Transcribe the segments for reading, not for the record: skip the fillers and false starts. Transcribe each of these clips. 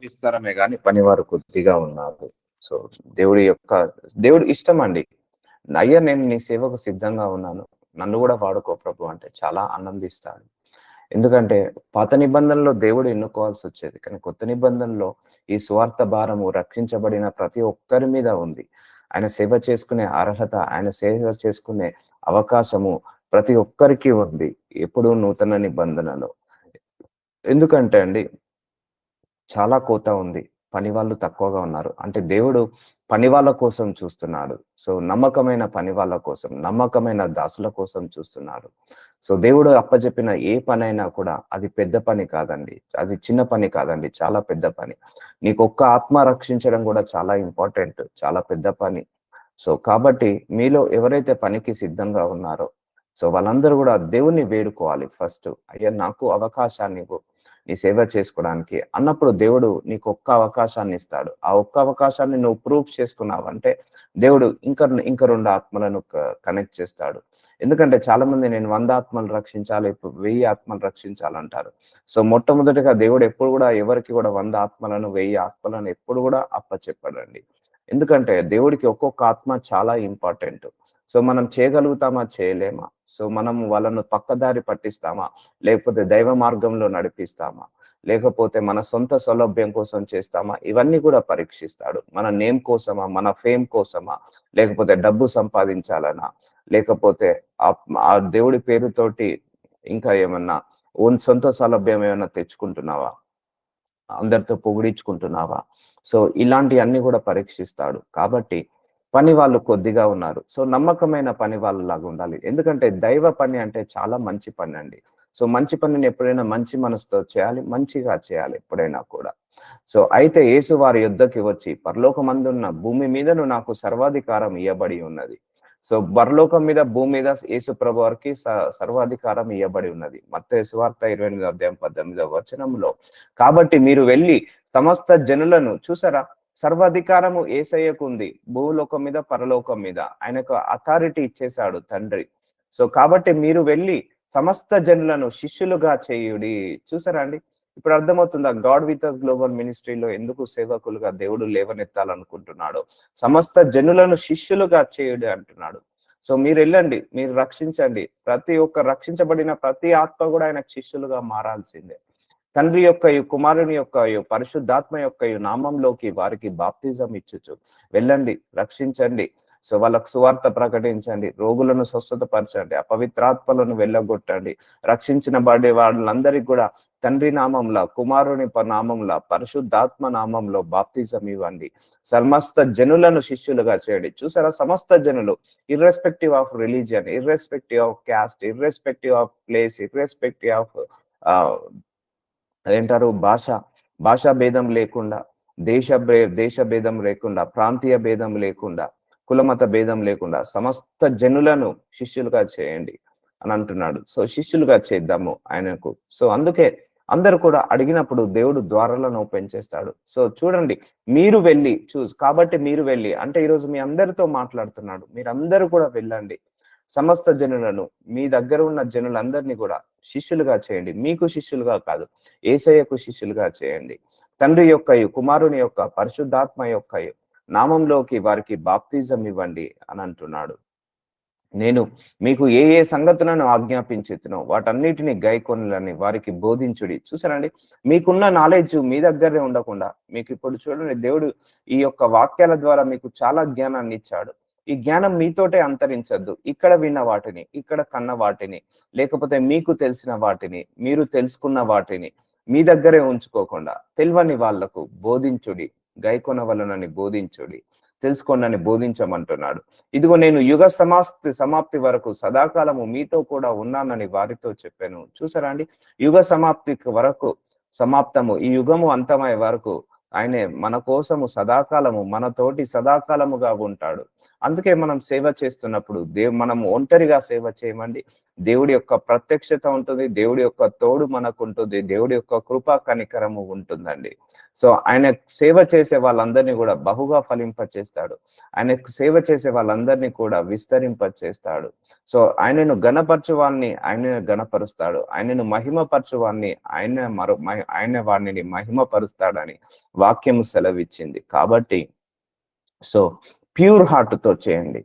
విస్తారమే గాని పనివారు కొద్దిగా ఉన్నారు. సో దేవుడు ఇష్టం అండి. అయ్యా నేను నీ సేవకు సిద్ధంగా ఉన్నాను, నన్ను కూడా వాడుకో ప్రభు అంటే చాలా ఆనందిస్తాడు. ఎందుకంటే పాత నిబంధనలో దేవుడు ఎన్నుకోవాల్సి వచ్చేది, కానీ కొత్త నిబంధనలో ఈ సువార్త భారము రక్షించబడిన ప్రతి ఒక్కరి మీద ఉంది. ఆయన సేవ చేసుకునే అర్హత, ఆయన సేవ చేసుకునే అవకాశము ప్రతి ఒక్కరికి ఉంది, ఎప్పుడు నూతన నిబంధనలో. ఎందుకంటే అండి చాలా కోత ఉంది, పని వాళ్ళు తక్కువగా ఉన్నారు. అంటే దేవుడు పని వాళ్ళ కోసం చూస్తున్నాడు. సో నమ్మకమైన పని వాళ్ళ కోసం, నమ్మకమైన దాసుల కోసం చూస్తున్నాడు. సో దేవుడు అప్పచెప్పిన ఏ పనైనా కూడా అది పెద్ద పని కాదండి, అది చిన్న పని కాదండి, చాలా పెద్ద పని. నీకు ఒక్క ఆత్మ రక్షించడం కూడా చాలా ఇంపార్టెంట్, చాలా పెద్ద పని. సో కాబట్టి మీలో ఎవరైతే పనికి సిద్ధంగా ఉన్నారో సో వాళ్ళందరూ కూడా దేవుణ్ణి వేడుకోవాలి. ఫస్ట్ అయ్యా నాకు అవకాశాన్ని ఇవ్వు నీ సేవ చేసుకోవడానికి అన్నప్పుడు దేవుడు నీకు ఒక్క అవకాశాన్ని ఇస్తాడు. ఆ ఒక్క అవకాశాన్ని నువ్వు ప్రూఫ్ చేసుకున్నావంటే దేవుడు ఇంకా 2 ఆత్మలను కనెక్ట్ చేస్తాడు. ఎందుకంటే చాలా మంది నేను 100 ఆత్మలు రక్షించాలి, 1000 ఆత్మలు రక్షించాలంటారు. సో మొట్టమొదటిగా దేవుడు ఎప్పుడు కూడా ఎవరికి కూడా 100 ఆత్మలను 1000 ఆత్మలను ఎప్పుడు కూడా అప్పచెప్పడండి. ఎందుకంటే దేవుడికి ఒక్కొక్క ఆత్మ చాలా ఇంపార్టెంట్. సో మనం చేయగలుగుతామా, చేయలేమా? సో మనం వాళ్ళను పక్కదారి పట్టిస్తామా, లేకపోతే దైవ మార్గంలో నడిపిస్తామా, లేకపోతే మన సొంత సౌలభ్యం కోసం చేస్తామా? ఇవన్నీ కూడా పరీక్షిస్తాడు. మన నేమ్ కోసమా, మన ఫేమ్ కోసమా, లేకపోతే డబ్బు సంపాదించాలనా, లేకపోతే ఆ దేవుడి పేరుతోటి ఇంకా ఏమన్నా సొంత సౌలభ్యం ఏమైనా తెచ్చుకుంటున్నావా, అందరితో పొగిడించుకుంటున్నావా? సో ఇలాంటివన్నీ కూడా పరీక్షిస్తాడు. కాబట్టి పని వాళ్ళు కొద్దిగా ఉన్నారు. సో నమ్మకమైన పని వాళ్ళలాగా ఉండాలి. ఎందుకంటే దైవ పని అంటే చాలా మంచి పని అండి. సో మంచి పనిని ఎప్పుడైనా మంచి మనసుతో చేయాలి, మంచిగా చేయాలి ఎప్పుడైనా కూడా. సో అయితే యేసు వారి యుద్ధకి వచ్చి పరలోకమందున్న భూమి మీదను నాకు సర్వాధికారం ఇవ్వబడి ఉన్నది. సో పరలోకం మీద భూమి మీద యేసు ప్రభు వారికి సర్వాధికారం ఇవ్వబడి ఉన్నది. మత్తయి సువార్త 28వ అధ్యాయం 18వ వచనంలో. కాబట్టి మీరు వెళ్ళి సమస్త జనులను చూసారా, సర్వాధికారము యేసయ్యకు ఉంది, భూలోకం మీద పరలోకం మీద ఆయనకు అథారిటీ ఇచ్చేశాడు తండ్రి. సో కాబట్టి మీరు వెళ్ళి సమస్త జనులను శిష్యులుగా చేయుడి. చూసారా అండి, ఇప్పుడు అర్థమవుతుందా గాడ్ విత్ అస్ గ్లోబల్ మినిస్ట్రీలో ఎందుకు సేవకులుగా దేవుడు లేవనెత్తాలనుకుంటున్నాడు? సమస్త జనులను శిష్యులుగా చేయుడి అంటున్నాడు. సో మీరు వెళ్ళండి, మీరు రక్షించండి. ప్రతి ఒక్క రక్షించబడిన ప్రతి ఆత్మ కూడా ఆయనకు శిష్యులుగా మారాల్సిందే. తండ్రి యొక్క కుమారుని యొక్క పరిశుద్ధాత్మ యొక్క నామంలోకి వారికి బాప్తిజం ఇచ్చుచు వెళ్ళండి, రక్షించండి. సో వాళ్ళకు సువార్త ప్రకటించండి, రోగులను స్వస్థతపరచండి, అపవిత్రాత్మలను వెళ్ళగొట్టండి. రక్షించిన బడే వాళ్ళందరికీ కూడా తండ్రి నామంలో, కుమారుని నామంలో, పరిశుద్ధాత్మ నామంలో బాప్తిజం ఇవ్వండి. సమస్త జనులను శిష్యులుగా చేయండి. చూసారా, సమస్త జనులు, irrespective of religion, irrespective of caste, irrespective of place, irrespective of ఏంటారు భాషా భేదం లేకుండా, దేశ భేదం లేకుండా, ప్రాంతీయ భేదం లేకుండా, కులమత భేదం లేకుండా సమస్త జనులను శిష్యులుగా చేయండి అని అంటున్నాడు. సో శిష్యులుగా చేద్దాము ఆయనకు. సో అందుకే అందరూ కూడా అడిగినప్పుడు దేవుడు ద్వారాలను ఓపెన్ చేస్తాడు. సో చూడండి, మీరు వెళ్ళి కాబట్టి మీరు వెళ్ళి అంటే ఈరోజు మీ అందరితో మాట్లాడుతున్నాడు. మీరందరూ కూడా వెళ్ళండి, సమస్త జనులను, మీ దగ్గర ఉన్న జనులందరినీ కూడా శిష్యులుగా చేయండి. మీకు శిష్యులుగా కాదు, యేసయ్యకు శిష్యులుగా చేయండి. తండ్రి యొక్క కుమారుని యొక్క పరిశుద్ధాత్మ యొక్క నామంలోకి వారికి బాప్తిజం ఇవ్వండి అని అంటున్నాడు. నేను మీకు ఏ ఏ సంగతులను ఆజ్ఞాపించుతునో వాటన్నిటిని గైకొనలని వారికి బోధించుడి. చూసారండి, మీకున్న నాలెడ్జ్ మీ దగ్గరే ఉండకుండా, మీకు ఇప్పుడు చూడండి దేవుడు ఈ యొక్క వాక్యాల ద్వారా మీకు చాలా జ్ఞానాన్ని ఇచ్చాడు. ఈ జ్ఞానం మీతోటే అంతరించద్దు. ఇక్కడ విన్న వాటిని, ఇక్కడ కన్న వాటిని, లేకపోతే మీకు తెలిసిన వాటిని, మీరు తెలుసుకున్న వాటిని మీ దగ్గరే ఉంచుకోకుండా తెలియని వాళ్లకు బోధించుడి, గైకొనవలనని బోధించుడి, తెలుసుకోండి బోధించమంటున్నాడు. ఇదిగో నేను యుగ సమాప్తి వరకు సదాకాలము మీతో కూడా ఉన్నానని వారితో చెప్పాను. చూసారా అండి, యుగ సమాప్తికి వరకు, సమాప్తము, ఈ యుగము అంతమయ్యే వరకు ఆయనే మన కోసము సదాకాలము మనతోటి సదాకాలముగా ఉంటాడు. అందుకే మనం సేవ చేస్తున్నప్పుడు మనం ఒంటరిగా సేవ చేయమండి. దేవుడి యొక్క ప్రత్యక్షత ఉంటుంది. దేవుడి యొక్క తోడు మనకుంటుంది. దేవుడి యొక్క కృపా కనికరము ఉంటుందండి. సో ఆయన సేవ చేసే వాళ్ళందరినీ కూడా బహుగా ఫలింపచేస్తాడు. ఆయనకు సేవ చేసే వాళ్ళందరినీ కూడా విస్తరింపచేస్తాడు. సో ఆయనను గణపరచువాన్ని ఆయన గణపరుస్తాడు. ఆయనను మహిమపరచువాన్ని ఆయన వాణ్ణిని మహిమపరుస్తాడని వాక్యము సెలవిచ్చింది. కాబట్టి సో ప్యూర్ హార్ట్ తో చేయండి.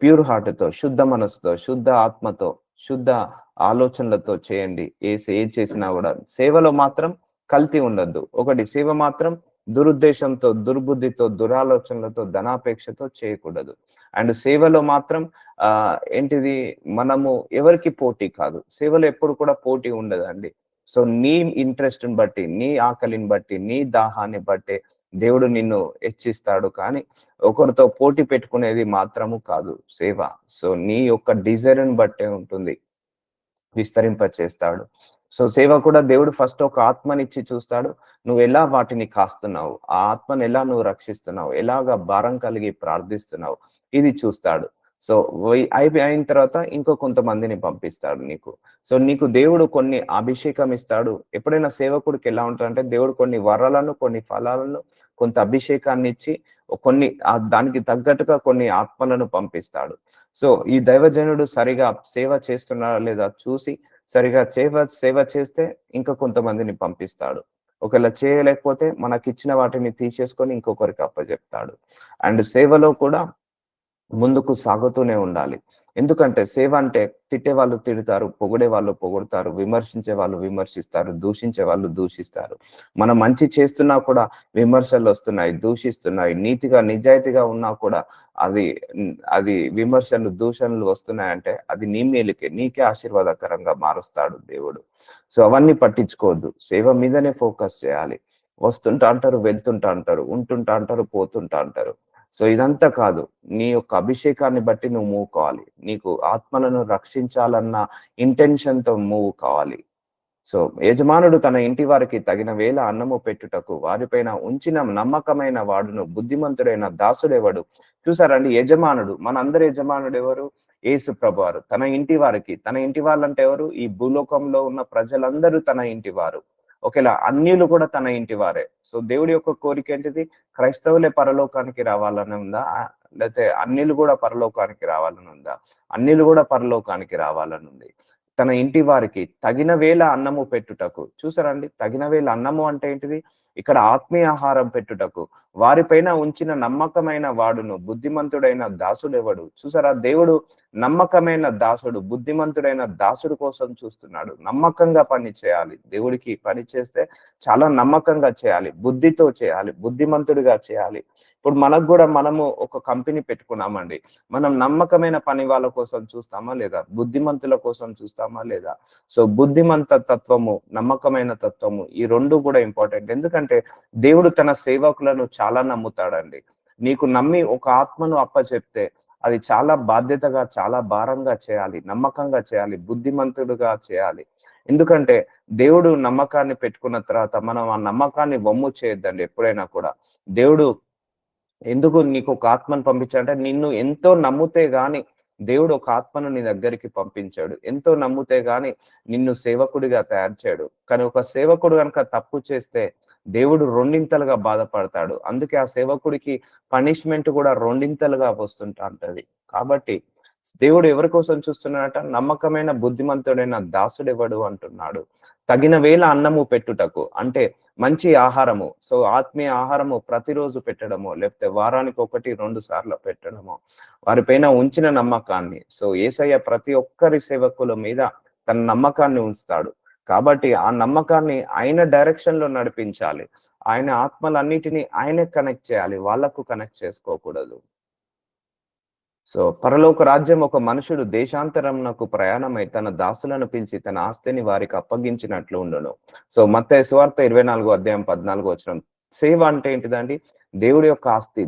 ప్యూర్ హార్ట్ తో, శుద్ధ మనసుతో, శుద్ధ ఆత్మతో, శుద్ధ ఆలోచనలతో చేయండి. ఏది చేసినా కూడా సేవలో మాత్రం కల్తీ ఉండద్దు. ఒకటి, సేవ మాత్రం దురుద్దేశంతో, దుర్బుద్ధితో, దురాలోచనలతో, ధనాపేక్షతో చేయకూడదు. అండ్ సేవలో మాత్రం ఏంటిది, మనము ఎవరికి పోటీ కాదు. సేవలో ఎప్పుడు కూడా పోటీ ఉండదండి. సో నీ ఇంట్రెస్ట్ ని బట్టి, నీ ఆకలిని బట్టి, నీ దాహాన్ని బట్టి దేవుడు నిన్ను హెచ్చిస్తాడు. కానీ ఒకరితో పోటీ పెట్టుకునేది మాత్రము కాదు సేవ. సో నీ యొక్క డిజైర్ని బట్టే ఉంటుంది, విస్తరింపచేస్తాడు. సో సేవ కూడా దేవుడు ఫస్ట్ ఒక ఆత్మనిచ్చి చూస్తాడు. నువ్వు ఎలా వాటిని కాస్తున్నావు, ఆ ఆత్మను ఎలా నువ్వు రక్షిస్తున్నావు, ఎలాగా భారం కలిగి ప్రార్థిస్తున్నావు, ఇది చూస్తాడు. సో అయిన తర్వాత ఇంకో కొంతమందిని పంపిస్తాడు నీకు. సో నీకు దేవుడు కొన్ని అభిషేకం ఇస్తాడు. ఎప్పుడైనా సేవకుడికి ఎలా ఉంటాడంటే దేవుడు కొన్ని వరాలను, కొన్ని ఫలాలను, కొంత అభిషేకాన్ని ఇచ్చి కొన్ని దానికి తగ్గట్టుగా కొన్ని ఆత్మలను పంపిస్తాడు. సో ఈ దైవజనుడు సరిగా సేవ చేస్తున్నాడా లేదా చూసి సరిగా సేవ చేస్తే ఇంకా కొంతమందిని పంపిస్తాడు. ఒకవేళ చేయలేకపోతే మనకిచ్చిన వాటిని తీసేసుకొని ఇంకొకరికి అప్పచెప్తాడు. అండ్ సేవలో కూడా ముందుకు సాగుతూనే ఉండాలి. ఎందుకంటే సేవ అంటే తిట్టే వాళ్ళు తిడతారు, పొగిడే వాళ్ళు పొగుడతారు, విమర్శించే వాళ్ళు విమర్శిస్తారు, దూషించే వాళ్ళు దూషిస్తారు. మనం మంచి చేస్తున్నా కూడా విమర్శలు వస్తున్నాయి, దూషిస్తున్నాయి. నీతిగా నిజాయితీగా ఉన్నా కూడా అది విమర్శలు, దూషణలు వస్తున్నాయంటే అది నీ మేలుకే, నీకే ఆశీర్వాదకరంగా మారుస్తాడు దేవుడు. సో అవన్నీ పట్టించుకోవద్దు. సేవ మీదనే ఫోకస్ చేయాలి. వస్తుంటా అంటారు, వెళ్తుంటా అంటారు, ఉంటుంటా అంటారు, పోతుంటా అంటారు. సో ఇదంతా కాదు. నీ యొక్క అభిషేకాన్ని బట్టి నువ్వు మూవ్ కావాలి. నీకు ఆత్మలను రక్షించాలన్న ఇంటెన్షన్ తో మూవ్ కావాలి. సో యజమానుడు తన ఇంటి వారికి తగిన వేళ అన్నము పెట్టుటకు వారిపైన ఉంచిన నమ్మకమైన వాడును బుద్ధిమంతుడైన దాసుడెవడు. చూసారండి, యజమానుడు, మనందరి యజమానుడు ఎవరు? యేసు ప్రభువారు. తన ఇంటి వారికి, తన ఇంటి వాళ్ళంటే ఎవరు? ఈ భూలోకంలో ఉన్న ప్రజలందరూ తన ఇంటి వారు. ఒకేలా అన్యులు కూడా తన ఇంటి వారే. సో దేవుడి యొక్క కోరిక ఏంటిది? క్రైస్తవులే పరలోకానికి రావాలని ఉందా, లేకపోతే అన్యులు కూడా పరలోకానికి రావాలని ఉందా? అన్యులు కూడా పరలోకానికి రావాలని ఉంది. తన ఇంటి వారికి తగిన వేళ అన్నము పెట్టుటకు. చూసారండి, తగిన వేళ అన్నము అంటే ఏంటిది? ఇక్కడ ఆత్మీయ ఆహారం పెట్టుటకు వారిపైన ఉంచిన నమ్మకమైన వాడును బుద్ధిమంతుడైన దాసుడెవడు. చూసారా, దేవుడు నమ్మకమైన దాసుడు, బుద్ధిమంతుడైన దాసుడు కోసం చూస్తున్నాడు. నమ్మకంగా పని చేయాలి. దేవుడికి పని చేస్తే చాలా నమ్మకంగా చేయాలి, బుద్ధితో చేయాలి, బుద్ధిమంతుడిగా చేయాలి. ఇప్పుడు మనకు కూడా మనము ఒక కంపెనీ పెట్టుకున్నామండి. మనం నమ్మకమైన పని వాళ్ళ కోసం చూస్తామా లేదా? బుద్ధిమంతుల కోసం చూస్తామా లేదా? సో బుద్ధిమంత తత్వము, నమ్మకమైన తత్వము, ఈ రెండు కూడా ఇంపార్టెంట్. ఎందుకంటే దేవుడు తన సేవకులను చాలా నమ్ముతాడండి. నీకు నమ్మి ఒక ఆత్మను అప్పచెప్తే అది చాలా బాధ్యతగా, చాలా భారంగా చేయాలి, నమ్మకంగా చేయాలి, బుద్ధిమంతుడుగా చేయాలి. ఎందుకంటే దేవుడు నమ్మకాన్ని పెట్టుకున్న తర్వాత మనం ఆ నమ్మకాన్ని వమ్ము చేయొద్దండి. ఎప్పుడైనా కూడా దేవుడు ఎందుకు నీకు ఒక ఆత్మను పంపించాడంటే నిన్ను ఎంతో నమ్ముతే గాని దేవుడు ఒక ఆత్మను నీ దగ్గరికి పంపించాడు. ఎంతో నమ్ముతే గాని నిన్ను సేవకుడిగా తయారు చేయడు. కానీ ఒక సేవకుడు కనుక తప్పు చేస్తే దేవుడు రెండింతలుగా బాధపడతాడు. అందుకే ఆ సేవకుడికి పనిష్మెంట్ కూడా రెండింతలుగా వస్తుంటా ఉంటది. కాబట్టి దేవుడు ఎవరి కోసం చూస్తున్నాడట? నమ్మకమైన బుద్ధిమంతుడైన దాసుడెవడు అంటున్నాడు. తగిన వేళ అన్నము పెట్టుటకు అంటే మంచి ఆహారము. సో ఆత్మీయ ఆహారము ప్రతిరోజు పెట్టడము, లేకపోతే వారానికి 1-2 సార్లు పెట్టడము, వారిపైన ఉంచిన నమ్మకాన్ని. సో యేసయ్య ప్రతి ఒక్కరి సేవకుల మీద తన నమ్మకాన్ని ఉంచుతాడు. కాబట్టి ఆ నమ్మకాన్ని ఆయన డైరెక్షన్ లో నడిపించాలి. ఆయన ఆత్మలన్నిటినీ ఆయనే కనెక్ట్ చేయాలి, వాళ్ళకు కనెక్ట్ చేసుకోకూడదు. సో పరలోక రాజ్యం ఒక మనుషుడు దేశాంతరమునకు ప్రయాణమై తన దాసులను పిలిచి తన ఆస్తిని వారికి అప్పగించినట్లు ఉండును. సో మత్తయి సువార్త 24:14 సేవ అంటే ఏంటిదండి? దేవుడి యొక్క ఆస్తి.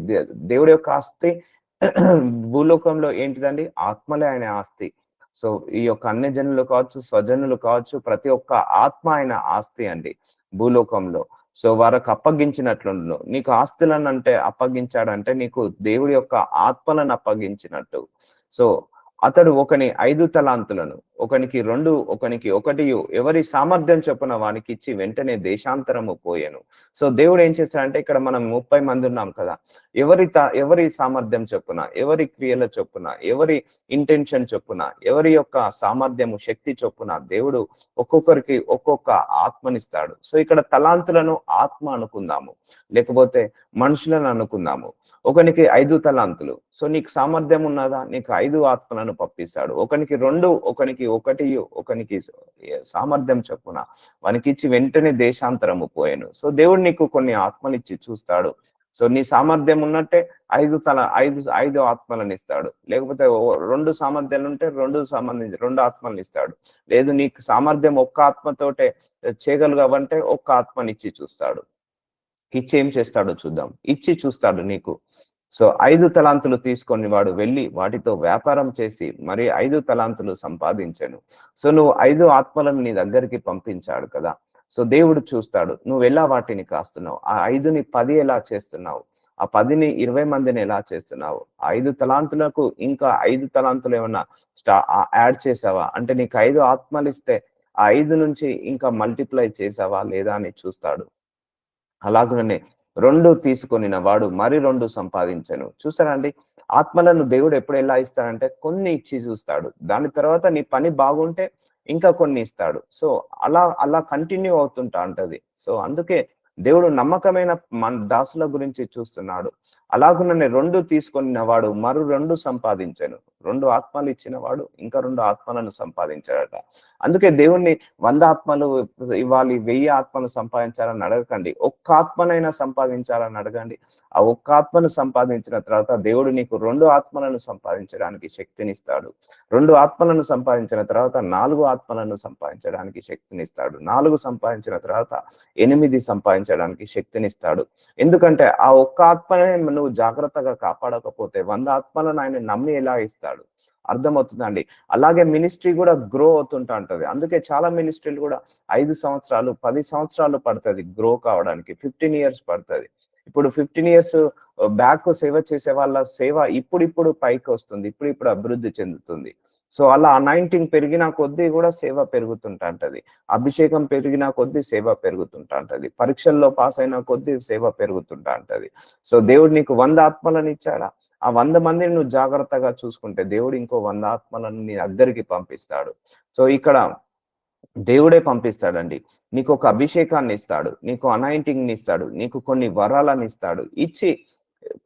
దేవుడి యొక్క ఆస్తి భూలోకంలో ఏంటిదండి? ఆత్మలే ఆయన ఆస్తి. సో ఈ యొక్క అన్యజనులు కావచ్చు, స్వజనులు కావచ్చు, ప్రతి ఒక్క ఆత్మ ఆయన ఆస్తి అండి భూలోకంలో. సో వారికి అప్పగించినట్లుండును. నీకు ఆస్తులను అంటే అప్పగించాడంటే నీకు దేవుడి యొక్క ఆత్మలను అప్పగించినట్టు. సో అతడు ఒకని 5 తలాంతులను, ఒకనికి 2, ఒకనికి 1 ఎవరి సామర్థ్యం చొప్పున వానికి ఇచ్చి వెంటనే దేశాంతరము పోయెను. సో దేవుడు ఏం చేశాడంటే, ఇక్కడ మనం 30 మంది ఉన్నాం కదా, ఎవరి సామర్థ్యం చొప్పున, ఎవరి క్రియల చొప్పున, ఎవరి ఇంటెన్షన్ చొప్పున, ఎవరి యొక్క సామర్థ్యము శక్తి చొప్పున దేవుడు ఒక్కొక్కరికి ఒక్కొక్క ఆత్మనిస్తాడు. సో ఇక్కడ తలాంతులను ఆత్మ అనుకుందాము, లేకపోతే మనుషులను అనుకుందాము. ఒకనికి 5 తలాంతులు. సో నీకు సామర్థ్యం ఉన్నదా, నీకు 5 ఆత్మలను పంపిస్తాడు. ఒకనికి 2, ఒకనికి 1, ఒకనికి సామర్థ్యం చొప్పున వానికి ఇచ్చి వెంటనే దేశాంతరము పోయాను. సో దేవుడు నీకు కొన్ని ఆత్మలు ఇచ్చి చూస్తాడు. సో నీ సామర్థ్యం ఉన్నట్టే 5 ఆత్మలను ఇస్తాడు. లేకపోతే 2 సామర్థ్యాలు ఉంటే 2 ఆత్మలను ఇస్తాడు. లేదు నీకు సామర్థ్యం ఒక్క ఆత్మతోటే చేయగలగవంటే ఒక్క ఆత్మనిచ్చి చూస్తాడు. ఇచ్చి ఏం చేస్తాడో చూద్దాం. ఇచ్చి చూస్తాడు నీకు. సో 5 తలాంతులు తీసుకొని వాడు వెళ్ళి వాటితో వ్యాపారం చేసి మరి 5 తలాంతులు సంపాదించాను. సో నువ్వు 5 ఆత్మలను నీ దగ్గరికి పంపించాడు కదా. సో దేవుడు చూస్తాడు నువ్వు ఎలా వాటిని కాస్తున్నావు, ఆ 5ని 10 ఎలా చేస్తున్నావు, ఆ 10ని 20 మందిని ఎలా చేస్తున్నావు, 5 తలాంతులకు ఇంకా 5 తలాంతులు ఏమన్నా యాడ్ చేసావా, అంటే నీకు 5 ఆత్మలు ఇస్తే ఆ 5 నుంచి ఇంకా మల్టిప్లై చేసావా లేదా అని చూస్తాడు. అలాగనే 2 తీసుకొనిన వాడు మరి 2 సంపాదించను. చూసారండి, ఆత్మలను దేవుడు ఎప్పుడు ఎలా ఇస్తాడంటే కొన్ని ఇచ్చి చూస్తాడు. దాని తర్వాత నీ పని బాగుంటే ఇంకా కొన్ని ఇస్తాడు. సో అలా కంటిన్యూ అవుతుంటా ఉంటది. సో అందుకే దేవుడు నమ్మకమైన దాసుల గురించి చూస్తున్నాడు. అలాగుననే 2 తీసుకొనిన వాడు మరో 2 సంపాదించాను. 2 ఆత్మలు ఇచ్చిన వాడు ఇంకా 2 ఆత్మలను సంపాదించాడట. అందుకే దేవుణ్ణి 100 ఆత్మలు ఇవ్వాలి, 1000 ఆత్మలు సంపాదించాలని అడగకండి. ఒక్క ఆత్మనైనా సంపాదించాలని అడగండి. ఆ ఒక్క ఆత్మను సంపాదించిన తర్వాత దేవుడు నీకు 2 ఆత్మలను సంపాదించడానికి శక్తినిస్తాడు. 2 ఆత్మలను సంపాదించిన తర్వాత 4 ఆత్మలను సంపాదించడానికి శక్తినిస్తాడు. 4 సంపాదించిన తర్వాత 8 సంపాదించడానికి శక్తినిస్తాడు. ఎందుకంటే ఆ ఒక్క ఆత్మనే నువ్వు జాగ్రత్తగా కాపాడకపోతే 100 ఆత్మలను ఆయన నమ్మి ఎలా ఇస్తాడు? అర్థమవుతుందండి. అలాగే మినిస్ట్రీ కూడా గ్రో అవుతుంటా ఉంటది. అందుకే చాలా మినిస్ట్రీలు కూడా 5 సంవత్సరాలు 10 సంవత్సరాలు పడుతుంది గ్రో కావడానికి, 15 ఇయర్స్ పడుతుంది. ఇప్పుడు 15 ఇయర్స్ బ్యాక్ సేవ చేసే వాళ్ళ సేవ ఇప్పుడు పైకి వస్తుంది, ఇప్పుడు అభివృద్ధి చెందుతుంది. సో అలా అనాయింటింగ్ పెరిగిన కొద్దీ కూడా సేవ పెరుగుతుంటా ఉంటది, అభిషేకం పెరిగిన కొద్దీ సేవ పెరుగుతుంటా ఉంటది, పరీక్షల్లో పాస్ అయిన కొద్దీ సేవ పెరుగుతుంటా ఉంటది. సో దేవుడు నీకు 100 ఆత్మలను ఇచ్చాడా, ఆ 100 మందిని నువ్వు జాగ్రత్తగా చూసుకుంటే దేవుడు ఇంకో 100 ఆత్మలను నీ దగ్గరికి పంపిస్తాడు. సో ఇక్కడ దేవుడే పంపిస్తాడండి. నీకు ఒక అభిషేకాన్ని ఇస్తాడు, నీకు అనాయింటింగ్ ని ఇస్తాడు, నీకు కొన్ని వరాలను ఇస్తాడు. ఇచ్చి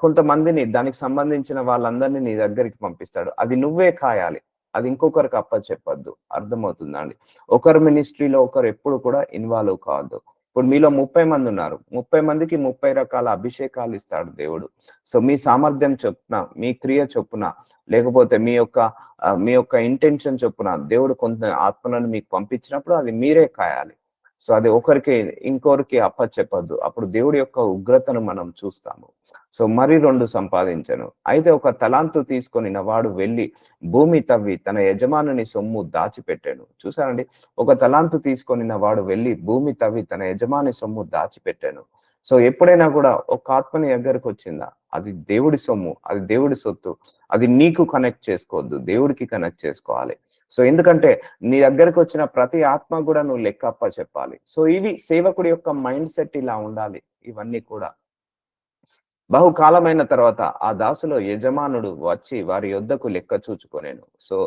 కొంతమందిని దానికి సంబంధించిన వాళ్ళందరినీ నీ దగ్గరికి పంపిస్తాడు. అది నువ్వే కాయాలి, అది ఇంకొకరికి చెప్పొద్దు. అర్థమవుతుందా అండి? ఒకరి మినిస్ట్రీలో ఒకరు ఎప్పుడు కూడా ఇన్వాల్వ్ కావద్దు. ఇప్పుడు మీలో 30 మంది ఉన్నారు, 30 మందికి 30 రకాల అభిషేకాలు ఇస్తాడు దేవుడు. సో మీ సామర్థ్యం చొప్పున, మీ క్రియ చొప్పున, లేకపోతే మీ యొక్క ఇంటెన్షన్ చొప్పున దేవుడు కొంత ఆత్మలను మీకు పంపించినప్పుడు అది మీరే కాయాలి. సో అది ఇంకొకరికి చెప్పొద్దు. అప్పుడు దేవుడి యొక్క ఉగ్రతను మనం చూస్తాము. సో మరి 2 సంపాదించను. అయితే ఒక తలాంతు తీసుకొని వాడు వెళ్ళి భూమి తవ్వి తన యజమానుని సొమ్ము దాచిపెట్టాను. చూసారండి, ఒక తలాంతు తీసుకొని వాడు వెళ్ళి భూమి తవ్వి తన యజమాని సొమ్ము దాచిపెట్టాను. సో ఎప్పుడైనా కూడా ఒక ఆత్మని దగ్గరకు వచ్చిందా, అది దేవుడి సొమ్ము, అది దేవుడి సొత్తు, అది నీకు కనెక్ట్ చేసుకోవద్దు, దేవుడికి కనెక్ట్ చేసుకోవాలి. సో ఎందుకంటే నీ దగ్గరకు వచ్చిన ప్రతి ఆత్మ కూడా నువ్వు లెక్క చెప్పాలి. సో ఇది సేవకుడి యొక్క మైండ్ సెట్, ఇలా ఉండాలి. ఇవన్నీ కూడా బహుకాలమైన తర్వాత ఆ దాసులో యజమానుడు వచ్చి వారి యొద్దకు లెక్క చూచుకొనేను. సో